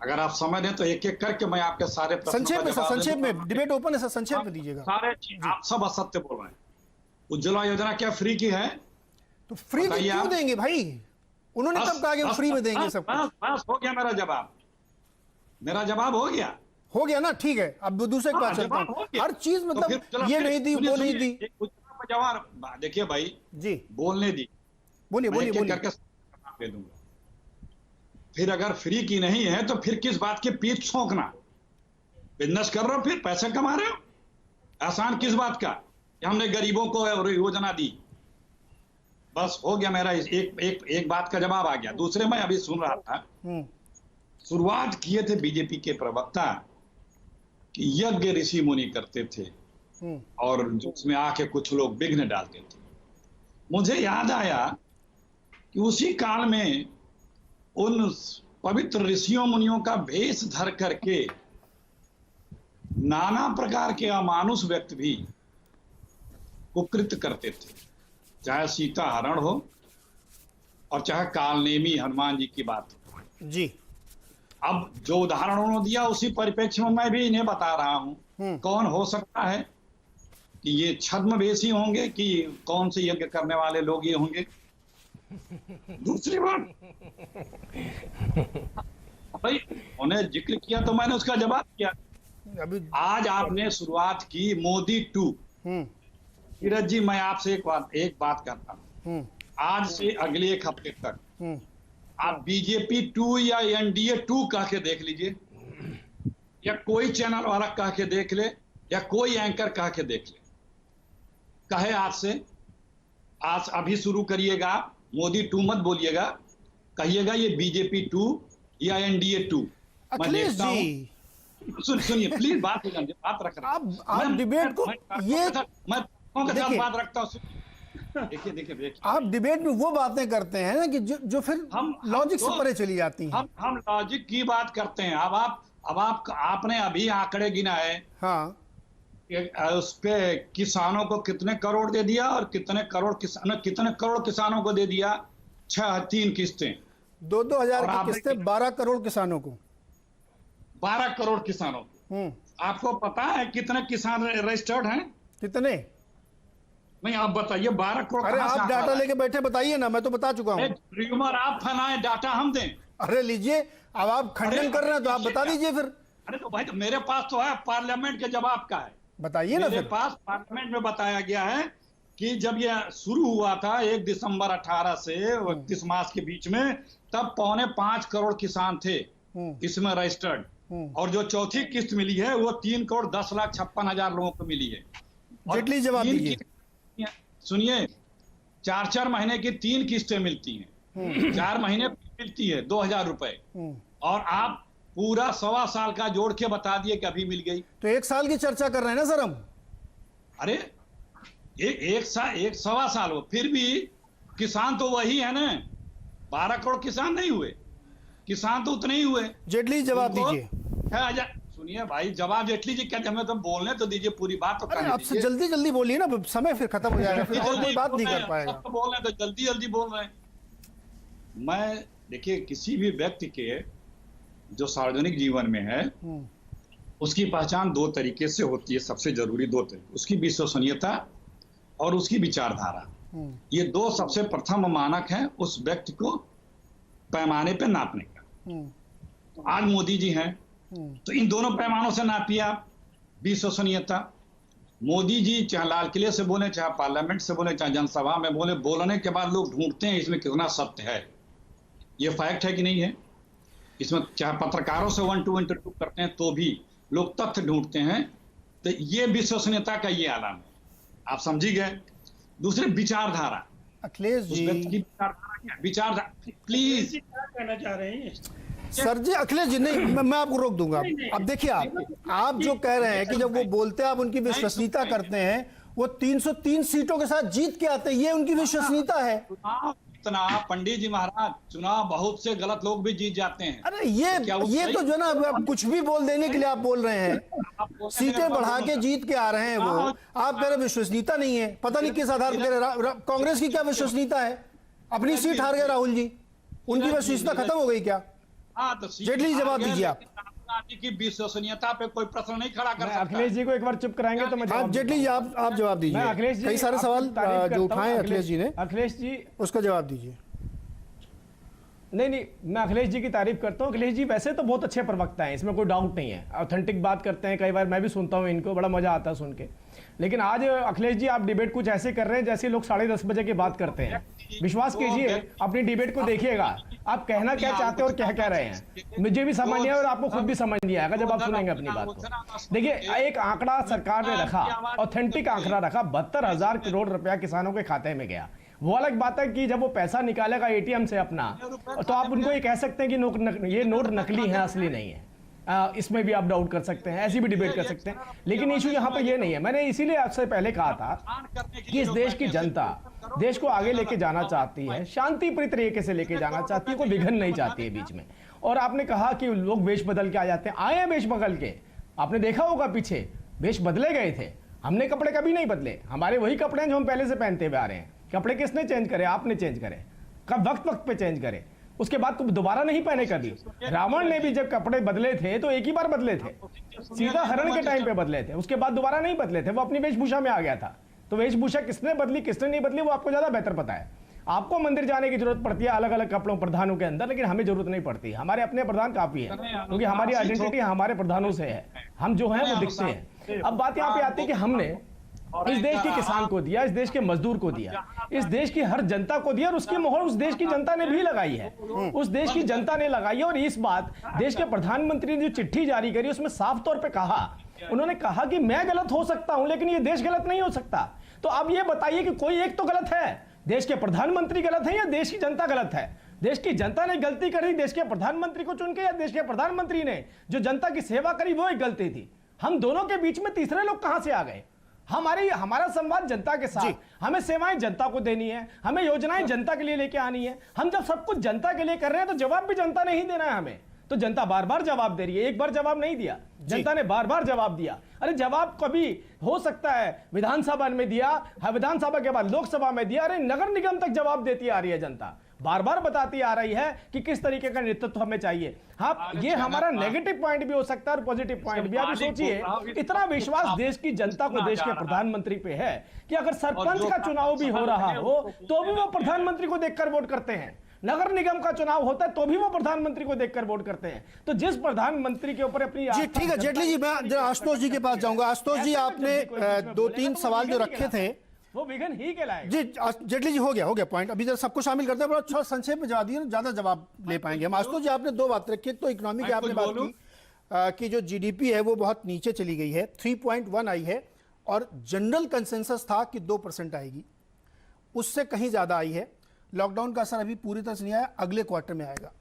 अगर आप समय दें तो एक एक करके मैं आपके सारे संक्षेप में डिबेट ओपन है सर, संक्षेप में दीजिएगा। सारे आप सब असत्य बोल रहे हैं। उज्ज्वला योजना क्या फ्री की है? तो फ्री में क्यों देंगे भाई? उन्होंने कब कहा कि फ्री में देंगे सब? बस हो गया मेरा जवाब हो गया ना। ठीक है, अब दूसरे की बात चलता हूं। हर चीज मतलब ये नहीं दी वो नहीं दी। जवाब देखिए भाई जी, बोलने दी, बोलिए करके दे दूंगा। फिर अगर फ्री की नहीं है तो फिर किस बात की पीठ छोंकना? बिजनेस कर रहे हो, फिर पैसे कमा रहे हो। आसान किस बात का कि हमने गरीबों को योजना दी? बस हो गया मेरा एक बात का जवाब आ गया। दूसरे मैं अभी सुन रहा था, शुरुआत किए थे बीजेपी के प्रवक्ता कि यज्ञ ऋषि मुनि करते थे और उसमें आके कुछ लोग विघ्न डालते थे। मुझे याद आया कि उसी काल में उन पवित्र ऋषियों मुनियों का भेष धर करके नाना प्रकार के अमानुष व्यक्ति भी कुकृत्य करते थे, चाहे सीता हरण हो और चाहे कालनेमी हनुमान जी की बात हो जी। अब जो उदाहरण उन्होंने दिया उसी परिप्रेक्ष्य में मैं भी इन्हें बता रहा हूं। कौन हो सकता है कि ये छद्मवेशी होंगे कि कौन से यज्ञ करने वाले लोग ये होंगे? दूसरी बात भाई उन्हें जिक्र किया तो मैंने उसका जवाब किया। आज आपने शुरुआत की मोदी 2। नीरज जी, मैं आपसे एक बात करता हूं। आज से अगले एक हफ्ते तक आप बीजेपी 2 या एनडीए 2 कह के देख लीजिए, या कोई चैनल वाला कह के देख ले, या कोई एंकर कह के देख ले। कहे आज अभी शुरू करिएगा, मोदी 2 मत बोलिएगा, कहिएगा ये बीजेपी 2 या एनडीए 2। अखिलेश जी सुनिए प्लीज, बात रख रहा हूं। आप डिबेट को ये मैं बात रखता हूं। देखिए आप डिबेट में वो बातें करते हैं ना कि जो फिर लॉजिक से परे चली जाती हैं। हम लॉजिक की बात करते हैं। अब आपने अभी आंकड़े गिनाए, हाँ, उस पे किसानों को कितने करोड़ दे दिया और कितने करोड़ किसानों को दे दिया? 3 किस्तें, 2-2 हजार की किस्तें 12 करोड़ किसानों को। 12 करोड़ किसानों को। आपको पता है कितने किसान रजिस्टर्ड हैं? कितने? नहीं आप बताइए। 12 करोड़। अरे आप डाटा लेके बैठे, बताइए ना, मैं तो बता चुका हूँ। र्यूमर आप फैलाएं, डाटा हम दें। अरे लीजिए, अब आप खंडन कर रहे हैं तो आप बता दीजिए फिर। अरे तो भाई तो मेरे पास तो है, पार्लियामेंट के जवाब का है, बताइए ना। मेरे पास पार्लियामेंट में बताया गया है कि जब ये शुरू हुआ था 1 दिसंबर 18 से 31 मार्च के बीच में, तब 4.25 करोड़ किसान थे इसमें रजिस्टर्ड, और जो चौथी किस्त मिली है वो 3,10,56,000 लोगों को मिली है। जेटली जवाब दीजिए। सुनिए, 4-4 महीने की 3 किस्तें मिलती हैं, 4 महीने मिलती है 2,000 रुपए, और आप पूरा 1.25 साल का जोड़ के बता दिए कि अभी मिल गई। तो 1 साल की चर्चा कर रहे हैं ना सर हम? अरे एक 1.25 साल हो, फिर भी किसान तो वही है ना। 12 करोड़ किसान नहीं हुए, किसान तो उतने ही हुए। जेटली जवाब दीजिए। सुनिए भाई, जवाब जेटली जी कहते हमें तो बोलने तो दीजिए, पूरी बात तो करने आपसे जल्दी बोलिए ना, समय फिर खत्म हो जाएगा, फिर और कोई बात नहीं कर पाएगा। बोल रहे तो जल्दी बोल रहे हैं। मैं देखिए, किसी भी व्यक्ति के जो सार्वजनिक जीवन में है उसकी पहचान 2 तरीके से होती है, सबसे जरूरी 2 तरीके, उसकी विश्वसनीयता और उसकी विचारधारा। ये 2 सबसे प्रथम मानक हैं उस व्यक्ति को पैमाने पे नापने का। तो आज मोदी जी हैं तो इन दोनों पैमानों से नापिए आप विश्वसनीयता। मोदी जी चाहे लाल किले से बोले, चाहे पार्लियामेंट से बोले, चाहे जनसभा में बोले, बोलने के बाद लोग ढूंढते हैं इसमें कितना सत्य है, ये फैक्ट है कि नहीं है। इसमें चाहे पत्रकारों से 1-2 इंटरव्यू करते हैं तो भी लोग तथ्य ढूंढते हैं, तो ये विश्वसनीयता का ये आलम है, आप समझी गए। दूसरे विचारधारा, अखिलेश उस जी, व्यक्ति की विचारधारा क्या, विचारधारा, प्लीज क्या कहना चाह रहे हैं? सर जी, अखिलेश जी नहीं, मैं आपको रोक दूंगा। अब देखिए, आप जो कह रहे हैं कि जब वो बोलते हैं आप उनकी विश्वसनीयता करते हैं, वो 303 सीटों के साथ जीत के आते हैं, ये उनकी विश्वसनीयता है। इतना पंडित जी महाराज, चुनाव बहुत से गलत लोग भी जीत जाते हैं। अरे ये तो जो ना अब कुछ भी बोल देने के लिए आप बोल रहे हैं, सीटें बढ़ा के जीत के आ रहे हैं वो, आप कह रहे विश्वसनीयता नहीं है। पता नहीं किस आधार पर कह रहे। कांग्रेस की क्या विश्वसनीयता है? अपनी सीट हार गए राहुल जी, उनकी विश्वसनीयता खत्म हो गई क्या? हाँ, तो जेटली जवाब दीजिए आप। गांधी की विश्वसनीयता पे कोई प्रश्न नहीं खड़ा कर सकता। अखिलेश जी को एक बार चुप कराएंगे तो मैं आप जेटली जी आप जवाब दीजिए। अखिलेश जी कई सारे सवाल जो उठाए अखिलेश जी ने, अखिलेश जी उसका जवाब दीजिए। नहीं, मैं अखिलेश जी की तारीफ करता हूँ। अखिलेश जी वैसे तो बहुत अच्छे प्रवक्ता हैं, इसमें कोई डाउट नहीं है। ऑथेंटिक बात करते हैं, कई बार मैं भी सुनता हूँ इनको, बड़ा मजा आता है सुन के। लेकिन आज अखिलेश जी आप डिबेट कुछ ऐसे कर रहे हैं जैसे लोग 10:30 बजे की बात करते हैं। विश्वास कीजिए, अपनी डिबेट को देखिएगा, आप कहना क्या चाहते हैं और क्या कह रहे हैं मुझे भी समझ नहीं आया और आपको खुद भी समझ नहीं आएगा जब आप सुनेंगे अपनी बात को। देखिए, एक आंकड़ा सरकार ने रखा, ऑथेंटिक आंकड़ा रखा, 72,000 करोड़ रुपया किसानों के खाते में गया। वो अलग बात है कि जब वो पैसा निकालेगा एटीएम से अपना, तो आप उनको ये कह सकते हैं कि ये नोट नकली है, असली नहीं है। इसमें भी आप डाउट कर सकते हैं, ऐसी भी डिबेट कर सकते हैं। लेकिन इशू यहाँ पर ये नहीं है। मैंने इसीलिए आपसे पहले कहा था कि इस देश की जनता देश को आगे लेके जाना चाहती है, शांतिप्रिय तरीके से लेके जाना चाहती है, कोई विघन नहीं चाहती है बीच में। और आपने कहा कि लोग वेश बदल के आ जाते हैं, आए हैं वेश बदल के। आपने देखा होगा पीछे वेश बदले गए थे, हमने कपड़े कभी नहीं बदले, हमारे वही कपड़े हैं जो हम पहले से पहनते हुए आ रहे हैं। कपड़े किसने चेंज करे? आपने चेंज करे, कब वक्त वक्त पे चेंज करे, उसके बाद दोबारा नहीं पहने कभी। रावण ने भी जब कपड़े बदले थे तो एक ही बार बदले थे, सीधा हरण के टाइम पे बदले थे, उसके बाद दोबारा नहीं बदले थे। वो अपनी वेशभूषा में आ गया था। तो वेशभूषा किसने बदली किसने नहीं बदली वो आपको ज्यादा बेहतर पता है। आपको मंदिर जाने की जरूरत पड़ती है अलग अलग कपड़ों प्रधानों के अंदर, लेकिन हमें जरूरत नहीं पड़ती। हमारे अपने प्रधान काफी है, क्योंकि हमारी आइडेंटिटी हमारे प्रधानों से है, हम जो हैं वो दिखते हैं। अब बात यहाँ पे आती है कि हमने इस देश के किसान को दिया, इस देश के मजदूर को दिया, इस देश की हर जनता को दिया, और उसकी मोहर उस देश की जनता ने भी लगाई है, उस देश की जनता ने लगाई है। और इस बात देश के प्रधानमंत्री ने जो चिट्ठी जारी करी उसमें साफ तौर पे कहा, उन्होंने कहा कि मैं गलत हो सकता हूं लेकिन ये देश गलत नहीं हो सकता। तो अब ये बताइए कि कोई एक तो गलत है, देश के प्रधानमंत्री गलत है या देश की जनता गलत है? देश की जनता ने गलती करी देश के प्रधानमंत्री को चुन के, या देश के प्रधानमंत्री ने जो जनता की सेवा करी वो एक गलती थी? हम दोनों के बीच में तीसरे लोग कहां से आ गए? हमारा संवाद जनता के साथ, हमें सेवाएं जनता को देनी है, हमें योजनाएं जनता के लिए लेके आनी है। हम जब सब कुछ जनता के लिए कर रहे हैं तो जवाब भी जनता ने ही देना है हमें। तो जनता बार बार जवाब दे रही है, एक बार जवाब नहीं दिया, जनता ने बार बार जवाब दिया। अरे जवाब कभी हो सकता है विधानसभा में दिया, विधानसभा के बाद लोकसभा में दिया, अरे नगर निगम तक जवाब देती आ रही है जनता, बार बार बताती आ रही है कि किस तरीके का नेतृत्व हमें चाहिए। हाँ, ये हमारा नेगेटिव पॉइंट भी हो सकता है और पॉजिटिव पॉइंट भी। आप सोचिए, इतना विश्वास देश की जनता को देश के प्रधानमंत्री पे है कि अगर सरपंच का चुनाव भी हो रहा हो तो भी वो प्रधानमंत्री को देखकर वोट करते हैं, नगर निगम का चुनाव होता है तो भी वो प्रधानमंत्री को देखकर वोट करते हैं। तो जिस प्रधानमंत्री के ऊपर अपनी जी ठीक है जेटली जी, मैं आशुतोष जी के पास जाऊंगा। आशुतोष जी, आपने 2-3 सवाल जो रखे थे वो विघन ही कहलाएगा। जी जेटली जी, हो गया पॉइंट। अभी जरा सबको शामिल करते हैं, बड़ा अच्छा संक्षेप में जवाब दिए, ज्यादा जवाब ले पाएंगे हम। आशुतोष जी, आपने 2 बात रखी। तो इकोनॉमी की आपने बात की कि जो जीडीपी है वो बहुत नीचे चली गई है, 3.1 आई है, और जनरल कंसेंसस था कि 2% आएगी, उससे कहीं ज्यादा आई है। लॉकडाउन का असर अभी पूरी तरह से नहीं आया, अगले क्वार्टर में आएगा।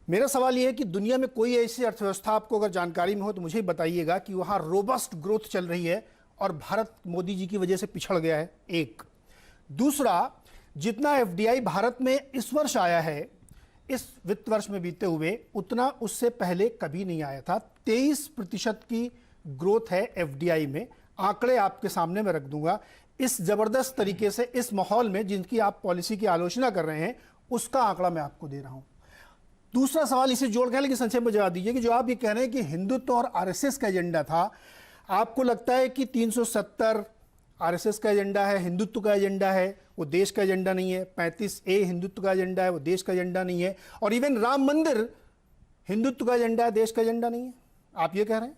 मेरा सवाल यह है कि दुनिया में कोई ऐसी अर्थव्यवस्था आपको अगर जानकारी में हो तो मुझे बताइएगा कि वहां रोबस्ट ग्रोथ चल रही है और भारत मोदी जी की वजह से पिछड़ गया है। एक दूसरा, जितना एफडीआई भारत में इस वर्ष आया है, इस वित्त वर्ष में बीते हुए, उतना उससे पहले कभी नहीं आया था। 23% की ग्रोथ है एफडीआई में। आंकड़े आपके सामने में रख दूंगा। इस जबरदस्त तरीके से इस माहौल में जिनकी आप पॉलिसी की आलोचना कर रहे हैं, उसका आंकड़ा मैं आपको दे रहा हूं। दूसरा सवाल इसे जोड़ के, लेकिन संक्षेप में जवाब दीजिए कि जो आप ये कह रहे हैं कि हिंदुत्व और आरएसएस का एजेंडा था, आपको लगता है कि 370 आरएसएस का एजेंडा है, हिंदुत्व का एजेंडा है, वो देश का एजेंडा नहीं है। 35A हिंदुत्व का एजेंडा है, वो देश का एजेंडा नहीं है। और इवन राम मंदिर हिंदुत्व का एजेंडा है, देश का एजेंडा नहीं है, आप ये कह रहे हैं?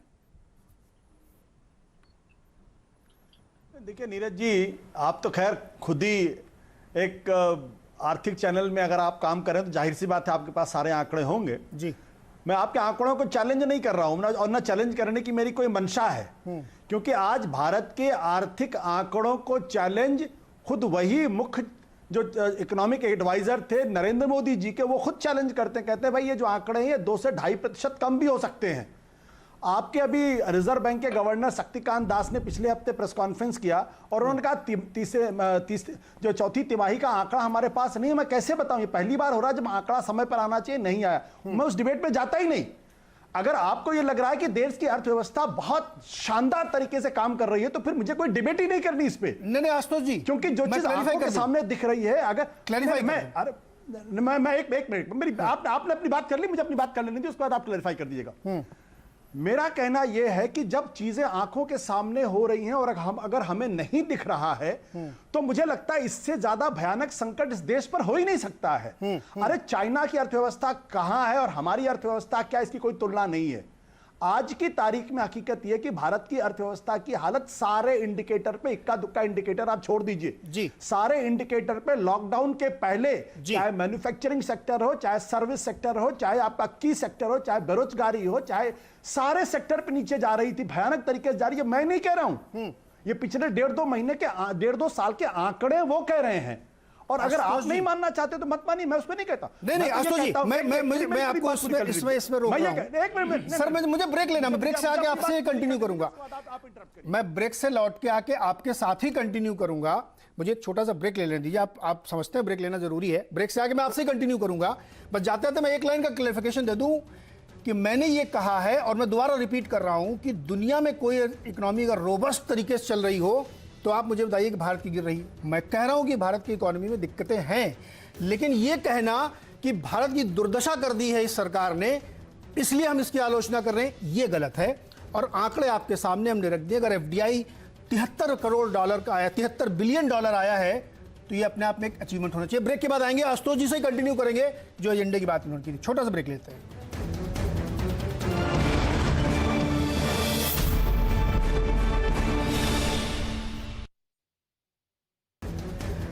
देखिए नीरज जी, आप तो खैर खुद ही एक आर्थिक चैनल में अगर आप काम करें तो जाहिर सी बात है आपके पास सारे आंकड़े होंगे जी। मैं आपके आंकड़ों को चैलेंज नहीं कर रहा हूं और ना चैलेंज करने की मेरी कोई मंशा है, क्योंकि आज भारत के आर्थिक आंकड़ों को चैलेंज खुद वही मुख्य जो इकोनॉमिक एडवाइजर थे नरेंद्र मोदी जी के, वो खुद चैलेंज करते हैं, कहते हैं भाई ये जो आंकड़े हैं ये 2 से 2.5% कम भी हो सकते हैं। आपके अभी रिजर्व बैंक के गवर्नर शक्तिकांत दास ने पिछले हफ्ते प्रेस कॉन्फ्रेंस किया और उन्होंने कहा जो चौथी तिमाही का आंकड़ा हमारे पास नहीं है। मैं कैसे बताऊं, ये पहली बार हो रहा है जब आंकड़ा समय पर आना चाहिए नहीं आया। मैं उस डिबेट में जाता ही नहीं। अगर आपको ये लग रहा है कि देश की अर्थव्यवस्था बहुत शानदार तरीके से काम कर रही है तो फिर मुझे कोई डिबेट ही नहीं करनी इस पे। नहीं आशुतोष जी, क्योंकि जो चीज आंखों के सामने दिख रही है, अगर क्लैरिफाई मैं एक मिनट मेरी आपने अपनी बात कर ली, मुझे अपनी बात कर लेनी थी, उसके बाद आप क्लैरिफाई कर दीजिएगा। मेरा कहना यह है कि जब चीजें आंखों के सामने हो रही हैं और अगर हमें नहीं दिख रहा है तो मुझे लगता है इससे ज्यादा भयानक संकट इस देश पर हो ही नहीं सकता है। अरे चाइना की अर्थव्यवस्था कहां है और हमारी अर्थव्यवस्था क्या, इसकी कोई तुलना नहीं है। आज की तारीख में हकीकत यह कि भारत की अर्थव्यवस्था की हालत सारे इंडिकेटर पे, इक्का दुक्का इंडिकेटर आप छोड़ दीजिए जी, सारे इंडिकेटर पे लॉकडाउन के पहले, चाहे मैन्युफैक्चरिंग सेक्टर हो, चाहे सर्विस सेक्टर हो, चाहे आपका की सेक्टर हो, चाहे बेरोजगारी हो, चाहे सारे सेक्टर पे नीचे जा रही थी, भयानक तरीके से जा रही है। मैं नहीं कह रहा हूं, ये पिछले 1.5 साल के आंकड़े वो कह रहे हैं। और अगर आप नहीं मानना चाहते तो मत मानिए, मैं उसमें नहीं कहता। नहीं आशुतोष जी, मैं आपको इसमें रोक रहा हूं। एक मिनट सर, मुझे ब्रेक लेना, मैं ब्रेक से आके आपसे कंटिन्यू करूंगा। मैं ब्रेक से लौट के आके आपके साथ ही कंटिन्यू करूंगा। मुझे एक छोटा सा ब्रेक ले लेने दीजिए। आप समझते हैं ब्रेक लेना जरूरी है। ब्रेक से आके मैं आपसे कंटिन्यू करूंगा। बस जाते जाते मैं एक लाइन का क्लैरिफिकेशन दे दूं कि मैंने ये कहा है और मैं दोबारा रिपीट कर रहा हूं कि दुनिया में कोई इकोनॉमी अगर रोबस्ट तरीके से चल रही हो तो आप मुझे बताइए कि भारत की गिर रही। मैं कह रहा हूं कि भारत की इकोनॉमी में दिक्कतें हैं, लेकिन यह कहना कि भारत की दुर्दशा कर दी है इस सरकार ने इसलिए हम इसकी आलोचना कर रहे हैं, यह गलत है। और आंकड़े आपके सामने हमने रख दिए। अगर एफडीआई 73 करोड़ डॉलर का आया, 73 बिलियन डॉलर आया है तो ये अपने आप में एक अचीवमेंट होना चाहिए। ब्रेक के बाद आएंगे, आशुतोष जी से कंटिन्यू करेंगे जो एजेंडे की बात उन्होंने की। छोटा सा ब्रेक लेते हैं।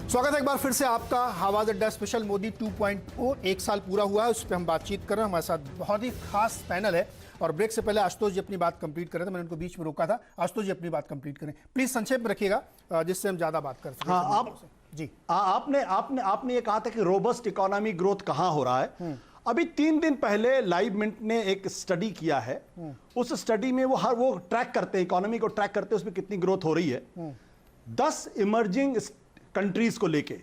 स्वागत है एक बार फिर से आपका आवाज अड्डा स्पेशल मोदी 2.0 एक साल पूरा हुआ है, उस पर हम बातचीत कर रहे हैं। हमारे साथ बहुत ही खास पैनल है और ब्रेक से पहले आशुतोष जी अपनी बात कंप्लीट कर रहे थे, मैंने उनको बीच में रोका था। आशुतोष जी अपनी बात कंप्लीट करें प्लीज, संक्षेप में रखिएगा जिससे हम ज्यादा बात कर सकें। हाँ, आप जी आपने ये कहा था कि रोबस्ट इकोनॉमी ग्रोथ कहां हो रहा है। अभी 3 दिन पहले लाइव मिंट ने एक स्टडी किया है। उस स्टडी में वो ट्रैक करते हैं, इकोनॉमी को ट्रैक करते हैं उसमें कितनी ग्रोथ हो रही है 10 इमर्जिंग कंट्रीज को लेके।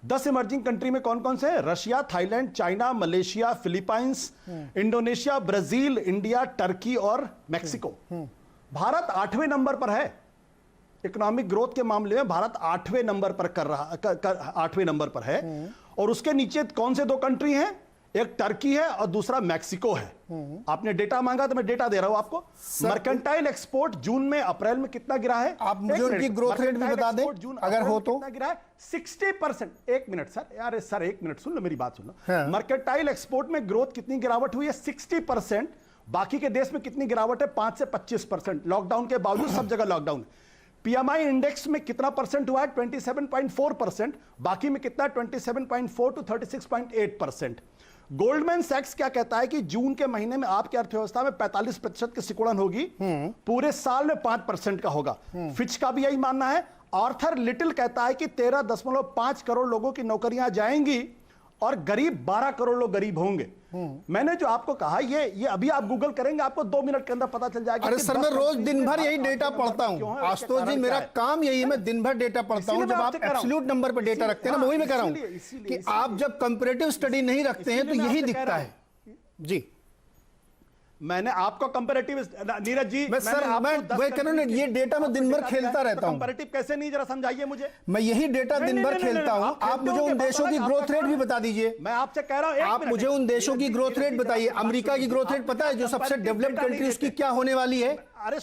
10 इमर्जिंग कंट्री में कौन कौन से हैं? Russia, Thailand, China, Malaysia, Philippines, Indonesia, Brazil, India, Turkey और मेक्सिको। भारत 8वें नंबर पर है इकोनॉमिक ग्रोथ के मामले में। भारत 8वें नंबर पर 8वें नंबर पर है। और उसके नीचे कौन से 2 कंट्री हैं? एक टर्की है और दूसरा मैक्सिको है। आपने डेटा मांगा तो मैं डेटा दे रहा हूं आपको। मर्केंटाइल एक्सपोर्ट जून में, अप्रैल में कितना गिरा है? आप मुझे उनकी ग्रोथ रेट भी बता दें अगर हो तो। कितना गिरा है? 60%। एक मिनट सर, यार सर एक मिनट सुन लो, मेरी बात सुन लो। मर्केंटाइल एक्सपोर्ट में ग्रोथ कितनी गिरावट हुई है? 60%। बाकी के देश में कितनी गिरावट है? 5 से 25%। लॉकडाउन के बावजूद सब जगह लॉकडाउन। पीएमआई इंडेक्स में कितना परसेंट हुआ है? 27.4%। बाकी में कितना? 27.4 to 36.8%। गोल्डमैन सैक्स क्या कहता है कि जून के महीने में आपकी अर्थव्यवस्था में 45% की सिकुड़न होगी, पूरे साल में 5% का होगा। फिच का भी यही मानना है। आर्थर लिटिल कहता है कि 13.5 करोड़ लोगों की नौकरियां जाएंगी और गरीब 12 करोड़ लोग गरीब होंगे। मैंने जो आपको कहा ये अभी आप गूगल करेंगे, आपको 2 मिनट के अंदर पता चल जाएगा। अरे सर, मैं रोज दिन भर यही डेटा पढ़ता हूं। आशुतोष जी, मेरा काम यही है, मैं दिन भर डेटा पढ़ता हूं। जब आप एब्सोल्यूट नंबर पर डेटा रखते हैं ना, मैं वही मैं कह रहा हूं कि आप जब कंपैरेटिव स्टडी नहीं रखते हैं तो यही दिखता है। जी, मैंने आपको कंपैरेटिव, नीरज जी, मैं ये डेटा में दिन भर खेलता रहता हूं। कंपैरेटिव कैसे नहीं, जरा समझाइए मुझे। मैं यही डेटा दिन भर खेलता हूं। आप मुझे उन देशों की ग्रोथ रेट भी बता दीजिए। मैं आपसे कह रहा हूं, आप मुझे उन देशों की ग्रोथ रेट बताइए। अमेरिका की ग्रोथ रेट पता है जो सबसे डेवलप्ड कंट्री, उसकी क्या होने वाली है? अरे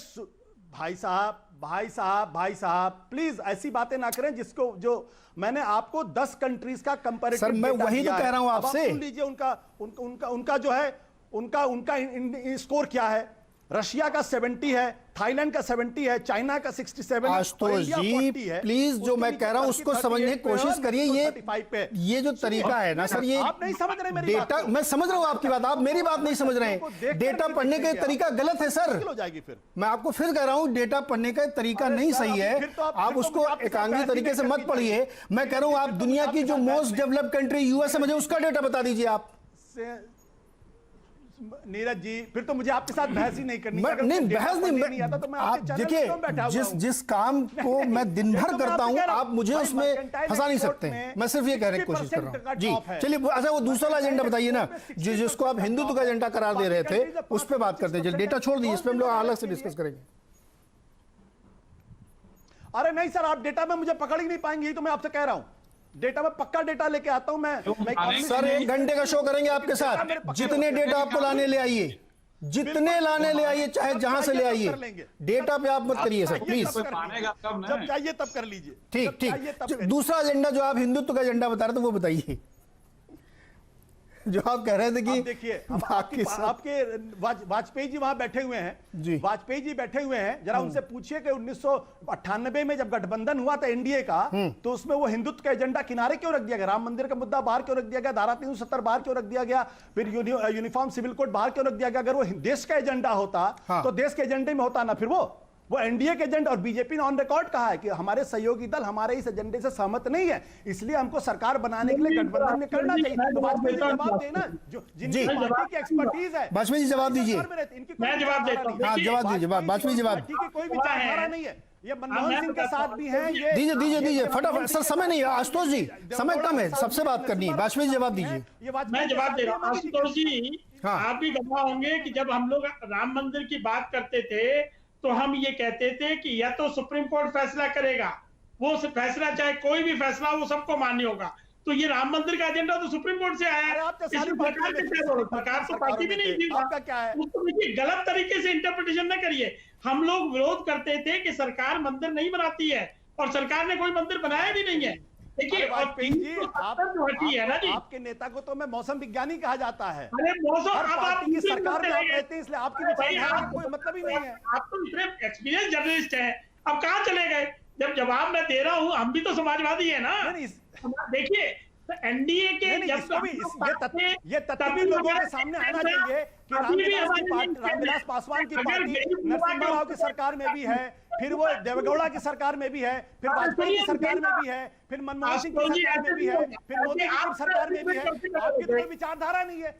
भाई साहब प्लीज ऐसी बातें ना करें जिसको, जो मैंने आपको 10 कंट्रीज का कंपैरेटिव सर, मैं वही तो कह रहा हूं आपसे। सुन लीजिए उनका जो है, उनका स्कोर क्या है। रशिया का 70 है, थाईलैंड का 70 है, चाइना का 67 है, आशुतोष जी प्लीज जो मैं कह रहा हूं उसको समझने की कोशिश करिए। ये जो तरीका है ना सर, ये आप नहीं समझ रहे मेरी डेटा, मैं समझ रहा हूं आपकी बात, आप मेरी बात नहीं समझ रहे हैं। डेटा पढ़ने का तरीका गलत है सर, हो जाएगी फिर। मैं आपको फिर कह रहा हूं डेटा पढ़ने का तरीका नहीं सही है। आप उसको एकांगी तरीके से मत पढ़िए। मैं कह रहा हूं आप दुनिया की जो मोस्ट डेवलप्ड कंट्री यूएस है, मुझे उसका डेटा बता दीजिए आप। नीरज जी फिर तो मुझे आपके साथ बहस ही नहीं करनी। नहीं बहस नहीं आता तो मैं आप देखिए जिस काम को मैं दिन भर करता हूं आप मुझे उसमें फंसा नहीं सकते। मैं सिर्फ ये कहने की कोशिश कर रहा हूं जी। चलिए अच्छा वो दूसरा एजेंडा बताइए ना, जिसको आप हिंदुत्व का एजेंडा करार दे रहे थे, उस पर बात करते हैं। डेटा छोड़ दीजिए, इस पर हम लोग अलग से डिस्कस करेंगे। अरे नहीं सर, आप डेटा में मुझे पकड़ ही नहीं पाएंगे, ये तो मैं आपसे कह रहा हूं। डेटा में पक्का डेटा लेके आता हूं मैं सर 1 घंटे का शो करेंगे आपके साथ। जितने डेटा आपको लाने ले आइए, जितने लाने ले आइए, चाहे जहां से ले आइए, डेटा पे आप मत करिए सर प्लीज। जब चाहिए तब कर लीजिए। ठीक ठीक। दूसरा एजेंडा जो आप हिंदुत्व का एजेंडा बता रहे थे वो बताइए, जो आप कह रहे थे कि देखिए आपके वाजपेयी जी वहां बैठे हुए हैं, वाजपेयी जी बैठे हुए हैं, जरा उनसे पूछिए कि 1998 में जब गठबंधन हुआ था एनडीए का, तो उसमें वो हिंदुत्व का एजेंडा किनारे क्यों रख दिया गया, राम मंदिर का मुद्दा बाहर क्यों रख दिया गया, धारा 370 बाहर क्यों रख दिया गया, फिर यूनिफॉर्म सिविल कोड बाहर क्यों रख दिया गया। अगर वो देश का एजेंडा होता तो देश के एजेंडे में होता ना, फिर वो एनडीए के एजेंडा। और बीजेपी ने ऑन रिकॉर्ड कहा है कि हमारे सहयोगी दल हमारे इस एजेंडे से सहमत नहीं है, इसलिए हमको सरकार बनाने के लिए गठबंधन में करना चाहिए। तो वाजपेयी जी जवाब देना, जो जिनकी पार्टी की एक्सपर्टीज है। वाजपेयी जी जवाब दीजिए। मैं जवाब देता हूं। हाँ जवाब दीजिए, वाजपेयी जवाब। कोई विचारधारा नहीं है, ये मनमोहन सिंह के साथ भी है। ये दीजिए फटाफट सर, समय नहीं है आशुतोष जी, समय कम है, सबसे बात करनी है। वाजपेयी जी जवाब दीजिए। मैं जवाब दे रहा हूँ आशुतोष जी। आप भी गवाह होंगे कि जब हम लोग राम मंदिर की बात करते थे तो हम ये कहते थे कि या तो सुप्रीम कोर्ट फैसला करेगा, वो फैसला चाहे कोई भी फैसला वो सबको मान्य होगा। तो ये राम मंदिर का एजेंडा तो सुप्रीम कोर्ट से आया है, सरकार तो पार्टी भी नहीं थी। आपका क्या है? उसको देखिए गलत तरीके से इंटरप्रिटेशन न करिए। हम लोग विरोध करते थे कि सरकार मंदिर नहीं बनाती है, और सरकार ने कोई मंदिर बनाया भी नहीं है। देखिए वाजपेयी जी, है ना जी, आपके नेता को तो मैं मौसम विज्ञानी कहा जाता है। अरे मौसम आप की सरकार में आप रहते हैं, इसलिए आपकी विचारधारा का कोई मतलब ही नहीं है। आप तो इतने एक्सपीरियंस जर्नलिस्ट हैं, अब कहाँ चले गए? जब जवाब मैं दे रहा हूँ, हम भी तो समाजवादी है ना। देखिए एनडीए के ये तथ्य भी लोगों के सामने आना चाहिए कि रामविलास पासवान की पार्टी नरसिम्हा राव की सरकार में भी है, फिर वो देवेगौड़ा की सरकार में भी है, फिर वाजपेयी की सरकार में भी है, फिर मनमोहन सिंह की सरकार में भी है, फिर मोदी की सरकार में भी है। आपकी कोई विचारधारा नहीं है।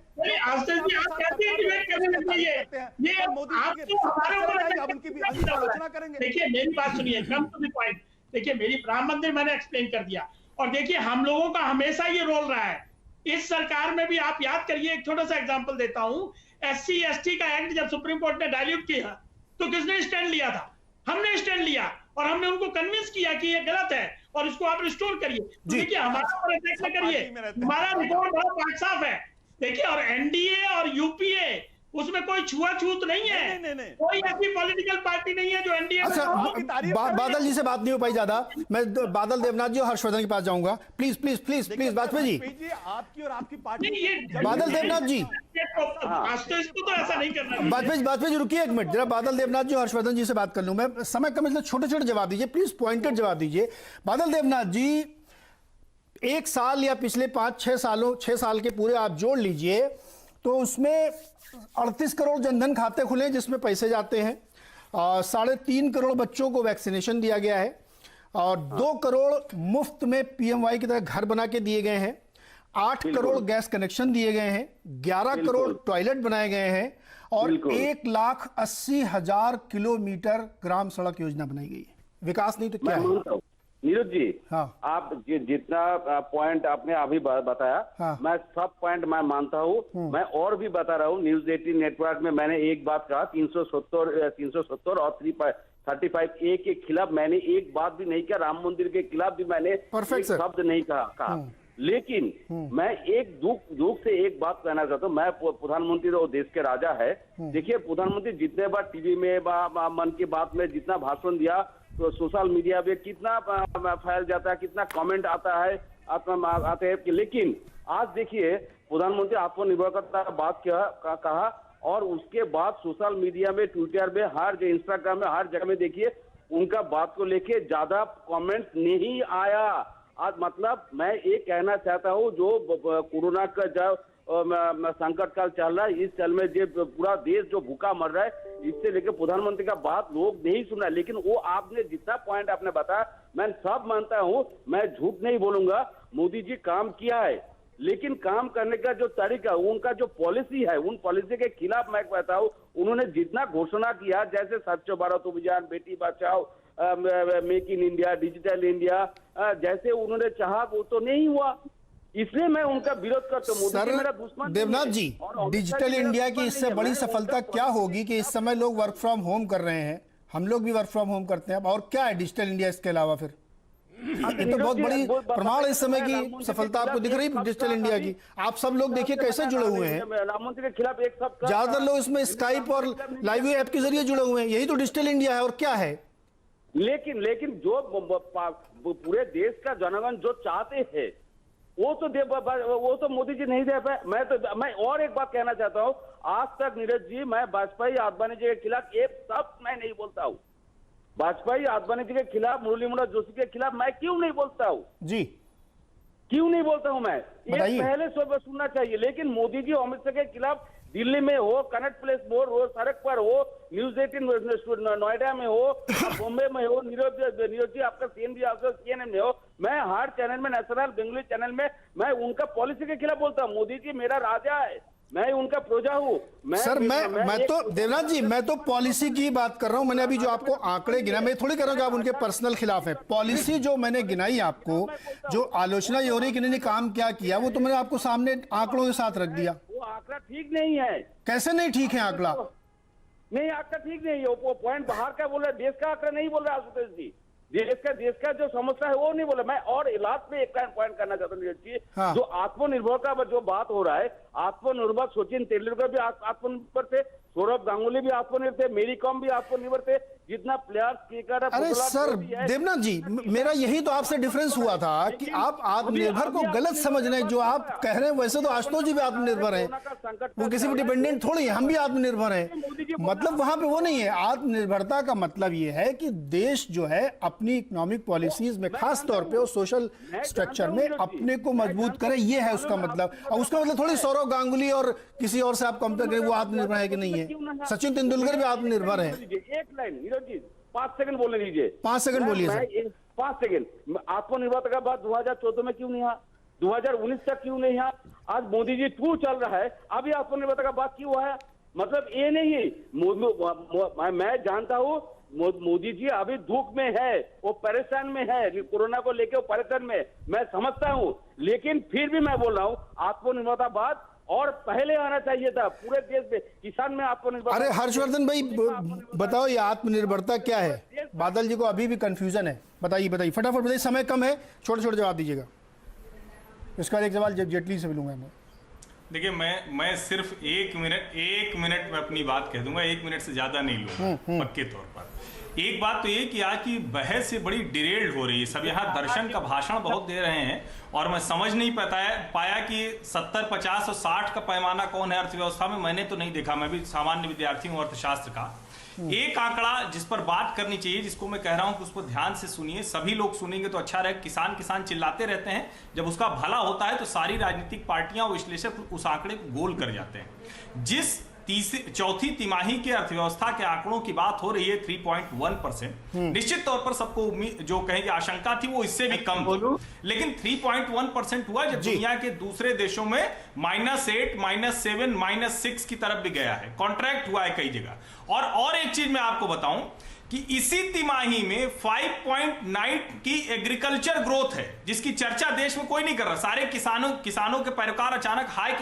आलोचना करेंगे। देखिए मेरी बात सुनिए, कम टू द पॉइंट। देखिए मेरी राम मंदिर मैंने एक्सप्लेन कर दिया, और देखिए हम लोगों का हमेशा ये रोल रहा है। इस सरकार में भी आप याद करिए, एक छोटा सा एग्जांपल देता हूं, SC ST का एक्ट जब सुप्रीम कोर्ट ने डाइल्यूट किया तो किसने स्टैंड लिया था? हमने स्टैंड लिया, और हमने उनको कन्विंस किया कि ये गलत है और इसको आप रिस्टोर करिए। देखिए हमारा ऊपर अटैक न करिए, हमारा रिपोर्ट बहुत पाक साफ है। देखिए और एनडीए और यूपीए उसमें कोई छुआछूत नहीं है। नहीं। कोई ऐसी पॉलिटिकल पार्टी नहीं है जो एनडीए में। बादल जी से बात नहीं हो पाई ज्यादा, मैं बादल देवनाथ जी और हर्षवर्धन के पास जाऊंगा। Please please please please Vajpayee ji, आपकी और आपकी पार्टी। बादल देवनाथ जी, इसको तो ऐसा नहीं करना। वाजपेयी जी रुकिए एक मिनट, जरा बादल देवनाथ जी और हर्षवर्धन जी से बात कर लूं मैं। समय कम, इसलिए छोटे छोटे जवाब दीजिए प्लीज, पॉइंटेड जवाब दीजिए। बादल देवनाथ जी, 1 साल या पिछले 6 साल के पूरे आप जोड़ लीजिए तो उसमें 38 करोड़ जनधन खाते खुले जिसमें पैसे जाते हैं, 3.5 करोड़ बच्चों को वैक्सीनेशन दिया गया है, और 2 करोड़ मुफ्त में PMY की तरह घर बना के दिए गए हैं, 8 करोड़ गैस कनेक्शन दिए गए हैं, 11 करोड़ टॉयलेट बनाए गए हैं, और 1,80,000 किलोमीटर ग्राम सड़क योजना बनाई गई है। विकास नहीं तो क्या है? नीरज जी, हाँ। आप जितना पॉइंट आपने अभी बताया, हाँ। मैं सब पॉइंट मैं मानता हूँ। मैं और भी बता रहा हूँ, न्यूज 18 नेटवर्क में मैंने एक बात कहा, 370 और 335A के खिलाफ मैंने एक बात भी नहीं किया, राम मंदिर के खिलाफ भी मैंने एक शब्द नहीं कहा। लेकिन मैं एक दुख से एक बात कहना चाहता हूँ। मैं प्रधानमंत्री और देश के राजा है। देखिए प्रधानमंत्री जितने बार टीवी में मन की बात में जितना भाषण दिया, तो सोशल मीडिया पे कितना फैल जाता है, कितना कमेंट आता है, आते हैं। लेकिन आज देखिए प्रधानमंत्री आत्मनिर्भरता का बात कहा, और उसके बाद सोशल मीडिया में, ट्विटर में, हर जगह, इंस्टाग्राम में, हर जगह में देखिए उनका बात को लेके ज्यादा कमेंट नहीं आया। आज मतलब मैं ये कहना चाहता हूँ, जो कोरोना का जो संकट काल चल रहा है, इस काल में जो पूरा देश जो भूखा मर रहा है, इससे लेकर प्रधानमंत्री का बात लोग नहीं सुन रहे। लेकिन वो आपने जितना पॉइंट आपने बताया मैं सब मानता हूँ, मैं झूठ नहीं बोलूंगा, मोदी जी काम किया है, लेकिन काम करने का जो तरीका, उनका जो पॉलिसी है, उन पॉलिसी के खिलाफ मैं कहता हूँ। उन्होंने जितना घोषणा किया, जैसे स्वच्छ भारत अभियान, Beti Bachao, make in India, digital India, जैसे उन्होंने चाहा वो तो नहीं हुआ, इसलिए मैं उनका विरोध करता हूँ। मोदी जी मेरा दुश्मन देवनाथ जी, डिजिटल इंडिया की इससे बड़ी सफलता क्या होगी कि इस समय लोग वर्क फ्रॉम होम कर रहे हैं, हम लोग भी वर्क फ्रॉम होम करते हैं, और क्या है डिजिटल इंडिया इसके अलावा? फिर ये तो बहुत बड़ी प्रमाण इस समय की सफलता आपको दिख रही है डिजिटल इंडिया की। आप सब लोग देखिए कैसे जुड़े हुए हैं, राम मंदिर के खिलाफ एक सब ज्यादातर लोग इसमें स्काइप और लाइव ऐप के जरिए जुड़े हुए हैं, यही तो डिजिटल इंडिया है, और क्या है? लेकिन जो पूरे देश का जनगण जो चाहते हैं वो तो मोदी जी नहीं दे पाए। मैं और एक बात कहना चाहता हूँ, आज तक नीरज जी मैं वाजपेयी आडवाणी जी के खिलाफ एक शब्द मैं नहीं बोलता हूँ। वाजपेयी आडवाणी जी के खिलाफ, मुरली मनोहर जोशी के खिलाफ मैं क्यों नहीं बोलता हूँ जी? क्यों नहीं बोलता हूँ मैं? ये पहले सुनना चाहिए। लेकिन मोदी जी अमित शाह के खिलाफ दिल्ली में हो, कनेक्ट प्लेस में हो, रोज सड़क पर हो, न्यूज 18 नोएडा में हो, बॉम्बे में हो, नीरज जी आपका CNN में हो, मैं हर चैनल में, नेशनल बेंगलुरु चैनल में मैं उनका पॉलिसी के खिलाफ बोलता हूँ। मोदी जी मेरा राजा है, मैं उनका प्रजा हूँ। सर मैं तो देवनाथ जी, मैं तो पॉलिसी की बात कर रहा हूं। मैंने अभी जो आपको आंकड़े गिना, मैं थोड़ी कर रहा हूं कि आप उनके पर्सनल खिलाफ है। पॉलिसी जो मैंने गिनाई आपको, जो आलोचना ये हो रही है कि इन्होंने काम क्या किया, वो तो मैंने आपको सामने आंकड़ों के साथ रख दिया। वो आंकड़ा ठीक नहीं है। कैसे नहीं ठीक है आंकड़ा? नहीं, आंकड़ा ठीक नहीं है। वो पॉइंट बाहर का बोल रहा है, देश का आंकड़ा नहीं बोल रहा आशुतोष जी। देश का जो समस्या है वो नहीं बोला। मैं और लास्ट में एक पॉइंट करना चाहता हूँ। हाँ। जो आत्मनिर्भर का जो बात हो रहा है, आत्मनिर्भर सचिन तेंदुलकर भी आत्मनिर्भर थे, सौरभ गांगुली भी आत्मनिर्भर थे, मेरी कॉम भी आत्मनिर्भर थे, जितना प्लेयर्स। अरे सर देवनाथ जी, मेरा यही तो आपसे डिफरेंस हुआ था कि आप आत्मनिर्भर को गलत समझ रहे हैं। जो आप कह रहे हैं वैसे तो आशुतोष जी भी आत्मनिर्भर है, वो किसी भी डिपेंडेंट थोड़ी है, हम भी आत्मनिर्भर हैं। मतलब वहां पे वो नहीं है। आत्मनिर्भरता का मतलब ये है कि देश जो है अपनी इकोनॉमिक पॉलिसीज में, खास तौर पे और सोशल स्ट्रक्चर में अपने को मजबूत करे, ये है उसका मतलब। और उसका मतलब थोड़ी सौरभ गांगुली और किसी और से आप कंपेयर करें वो आत्मनिर्भर है कि नहीं है। सचिन तेंदुलकर भी आत्मनिर्भर है। एक लाइन नीरज जी 5 सेकंड बोलने दीजिए। 5 सेकंड बोलिए सर। 5 सेकंड। आत्मनिर्भरता का बात 2014 में क्यों नहीं है, 2019 तक क्यों नहीं है? आज मोदी जी 2 चल रहा है, अभी आत्मनिर्भरता का बात क्यों है? मतलब ये नहीं है। मैं जानता हूँ मोदी जी अभी दुख में है, वो परेशान में है, कोरोना को लेकर वो परेशान में, मैं समझता हूँ। लेकिन फिर भी मैं बोल रहा हूँ आत्मनिर्भरता बात और पहले आना चाहिए था। पूरे देश में किसान में आत्मनिर्भर। अरे हर्षवर्धन भाई बताओ ये आत्मनिर्भरता क्या है? बादल जी को अभी भी कंफ्यूजन है। बताइए फटाफट बताइए, समय कम है, छोटे छोटे जवाब दीजिएगा। इसका एक सवाल जेटली से मिलूंगा मैं। देखिए मैं सिर्फ एक मिनट में अपनी बात कह दूंगा, 1 मिनट से ज्यादा नहीं लूंगा पक्के तौर पर। एक बात तो ये कि आज की बहस से बड़ी डिरेल्ड हो रही है। सब यहाँ दर्शन का भाषण बहुत दे रहे हैं और मैं समझ नहीं पाया कि 70, 50 और 60 का पैमाना कौन है अर्थव्यवस्था में। मैंने तो नहीं देखा, मैं भी सामान्य विद्यार्थी हूँ अर्थशास्त्र का। एक आंकड़ा जिस पर बात करनी चाहिए, जिसको मैं कह रहा हूं कि उस पर ध्यान से सुनिए, सभी लोग सुनेंगे तो अच्छा रहे। किसान चिल्लाते रहते हैं, जब उसका भला होता है तो सारी राजनीतिक पार्टियां और विश्लेषक उस आंकड़े को गोल कर जाते हैं। जिस चौथी तिमाही के अर्थव्यवस्था के आंकड़ों की बात हो रही है 3.1%, निश्चित तौर पर सबको उम्मीद जो कहेंगे आशंका थी वो इससे भी कम थी, लेकिन 3.1% हुआ जब दुनिया के दूसरे देशों में -8, -7, -6 की तरफ भी गया है। कॉन्ट्रैक्ट हुआ है कई जगह। और एक चीज मैं आपको बताऊं कि इसी तिमाही में 5.9 की एग्रीकल्चर ग्रोथ है, जिसकी चर्चा देश में कोई नहीं कर रहा। सारे किसानों के पैरोकार अचानक हाय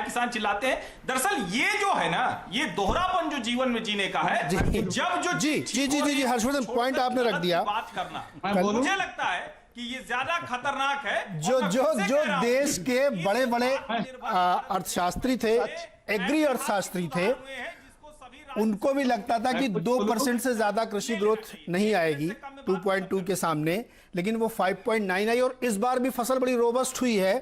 किसान चिल्लाते हैं। दरअसल ये जो है ना, ये दोहरापन जो जीवन में जीने का है। जब जो जी हर्षवर्धन पॉइंट आपने रख दिया। बात करना मुझे लगता है कि ये ज्यादा खतरनाक है। जो देश के बड़े बड़े अर्थशास्त्री थे, एग्री अर्थशास्त्री थे, उनको भी लगता था कि 2% से ज्यादा कृषि ग्रोथ नहीं आएगी 2.2 के सामने, लेकिन वो 5.9 आई। और इस बार भी फसल बड़ी रोबस्ट हुई है।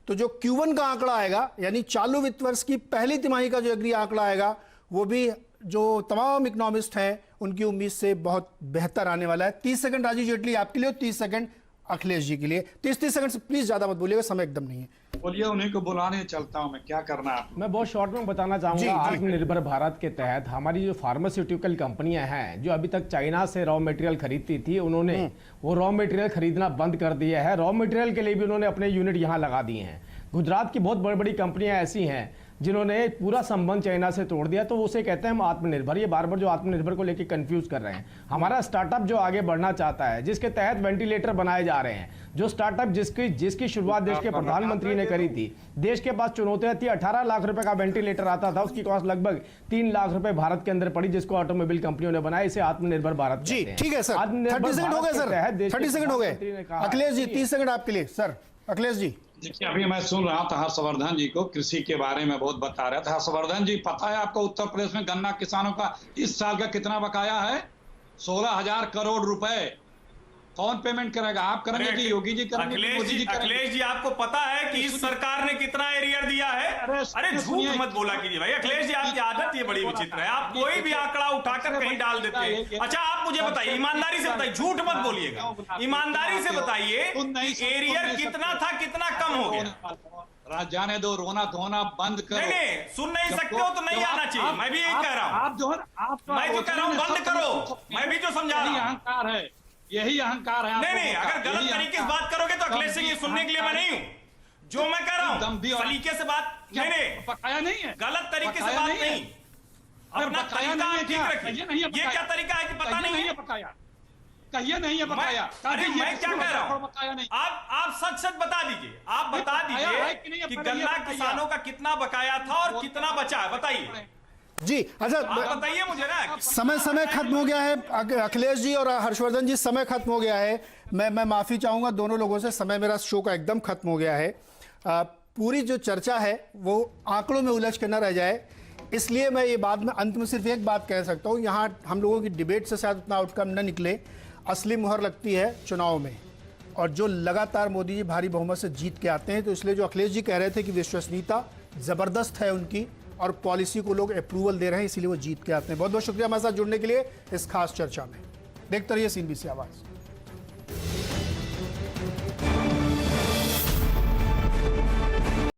तो जो Q1 का आंकड़ा आएगा, यानी चालू वित्त वर्ष की पहली तिमाही का जो अग्रिम आंकड़ा आएगा, वो भी जो तमाम इकोनॉमिस्ट हैं उनकी उम्मीद से बहुत बेहतर आने वाला है। 30 सेकंड राजीव जेटली आपके लिए और 30 सेकंड अखिलेश जी के लिए। 30 सेकंड से प्लीज ज्यादा मत बोलिएगा, समय एकदम नहीं है। बोलिए, उन्हीं को बुलाने चलता हूं मैं, क्या करना है। मैं बहुत शॉर्ट में बताना चाहूंगा, आत्मनिर्भर भारत के तहत हमारी जो फार्मास्यूटिकल कंपनियां हैं जो अभी तक चाइना से रॉ मटेरियल खरीदती थी, उन्होंने वो रॉ मटेरियल खरीदना बंद कर दिया है। रॉ मटेरियल के लिए भी उन्होंने अपने यूनिट यहाँ लगा दिए हैं। गुजरात की बहुत बड़ी बड़ी कंपनियां ऐसी हैं जिन्होंने पूरा संबंध चाइना से तोड़ दिया, तो उसे कहते हैं हम आत्मनिर्भर। ये बार बार जो आत्मनिर्भर को लेकर कंफ्यूज कर रहे हैं। हमारा स्टार्टअप जो आगे बढ़ना चाहता है, जिसके तहत वेंटिलेटर बनाए जा रहे हैं, जो स्टार्टअप जिसकी शुरुआत देश के प्रधानमंत्री ने करी थी। देश के पास चुनौतियां थी, 18 लाख रुपए का वेंटिलेटर आता था, उसकी कॉस्ट लगभग 3 लाख रुपए भारत के अंदर पड़ी, जिसको ऑटोमोबाइल कंपनियों ने बनाया। इसे आत्मनिर्भर भारत जी ठीक है सर, 30 सेकंड हो गए सर, 30 सेकंड हो गए। अखिलेश जी 30 सेकंड आपके लिए। सर अखिलेश जी। देखिए, अभी मैं सुन रहा था हर्षवर्धन जी को, कृषि के बारे में बहुत बता रहा था। हर्षवर्धन जी, पता है आपको उत्तर प्रदेश में गन्ना किसानों का इस साल का कितना बकाया है? 16,000 करोड़ रुपए। कौन पेमेंट करेगा? आप करेंगे कि योगी जी करेंगे? अखिलेश जी, आपको पता है कि इस सरकार ने कितना एरियर दिया है? अरे झूठ मत बोला कीजिए भाई। अखिलेश जी, आपकी आदत ये बड़ी विचित्र है, आप कोई भी आंकड़ा उठाकर कहीं डाल देते हैं। अच्छा, आप मुझे बताइए, ईमानदारी से बताइए, झूठ मत बोलिएगा, ईमानदारी से बताइए, एरियर कितना था, कितना कम हो गया? जाने दो, रोना धोना बंद करो। नहीं, सुन नहीं सकते हो तो नहीं आना चाहिए। मैं भी यही कह रहा हूँ, आप जो है, मैं जो कह रहा हूँ बंद करो। मैं भी जो समझा रहा हूँ, अहंकार है, यही अहंकार है। नहीं, अगर गलत तरीके से बात करोगे तो अखिलेश सिंह ये सुनने के लिए मैं नहीं हूँ। जो मैं कह रहा हूँ सलीके से बात, नहीं पकाया नहीं है, गलत तरीके से बात नहीं। अपना तरीका ठीक रखिए। ये क्या तरीका है कि पता नहीं है? पकाया कहिए नहीं है बकाया। अरे मैं क्या कह रहा हूँ, आप सच बता दीजिए। आप बता दीजिए कि गन्ना किसानों का कितना बकाया था और कितना बचा है, बताइए जी। अच्छा, बताइए मुझे ना। समय खत्म हो गया है अखिलेश जी और हर्षवर्धन जी, समय खत्म हो गया है। मैं माफी चाहूंगा दोनों लोगों से, समय मेरा शो का एकदम खत्म हो गया है। पूरी जो चर्चा है वो आंकड़ों में उलझ कर न रह जाए, इसलिए मैं ये बाद में अंत में सिर्फ एक बात कह सकता हूँ, यहाँ हम लोगों की डिबेट से शायद उतना आउटकम न निकले। असली मुहर लगती है चुनाव में, और जो लगातार मोदी जी भारी बहुमत से जीत के आते हैं, तो इसलिए जो अखिलेश जी कह रहे थे कि विश्वसनीयता जबरदस्त है उनकी और पॉलिसी को लोग अप्रूवल दे रहे हैं, इसीलिए वो जीत के आते हैं। बहुत बहुत शुक्रिया हमारे साथ जुड़ने के लिए इस खास चर्चा में। देखते रहिए CNBC आवाज़।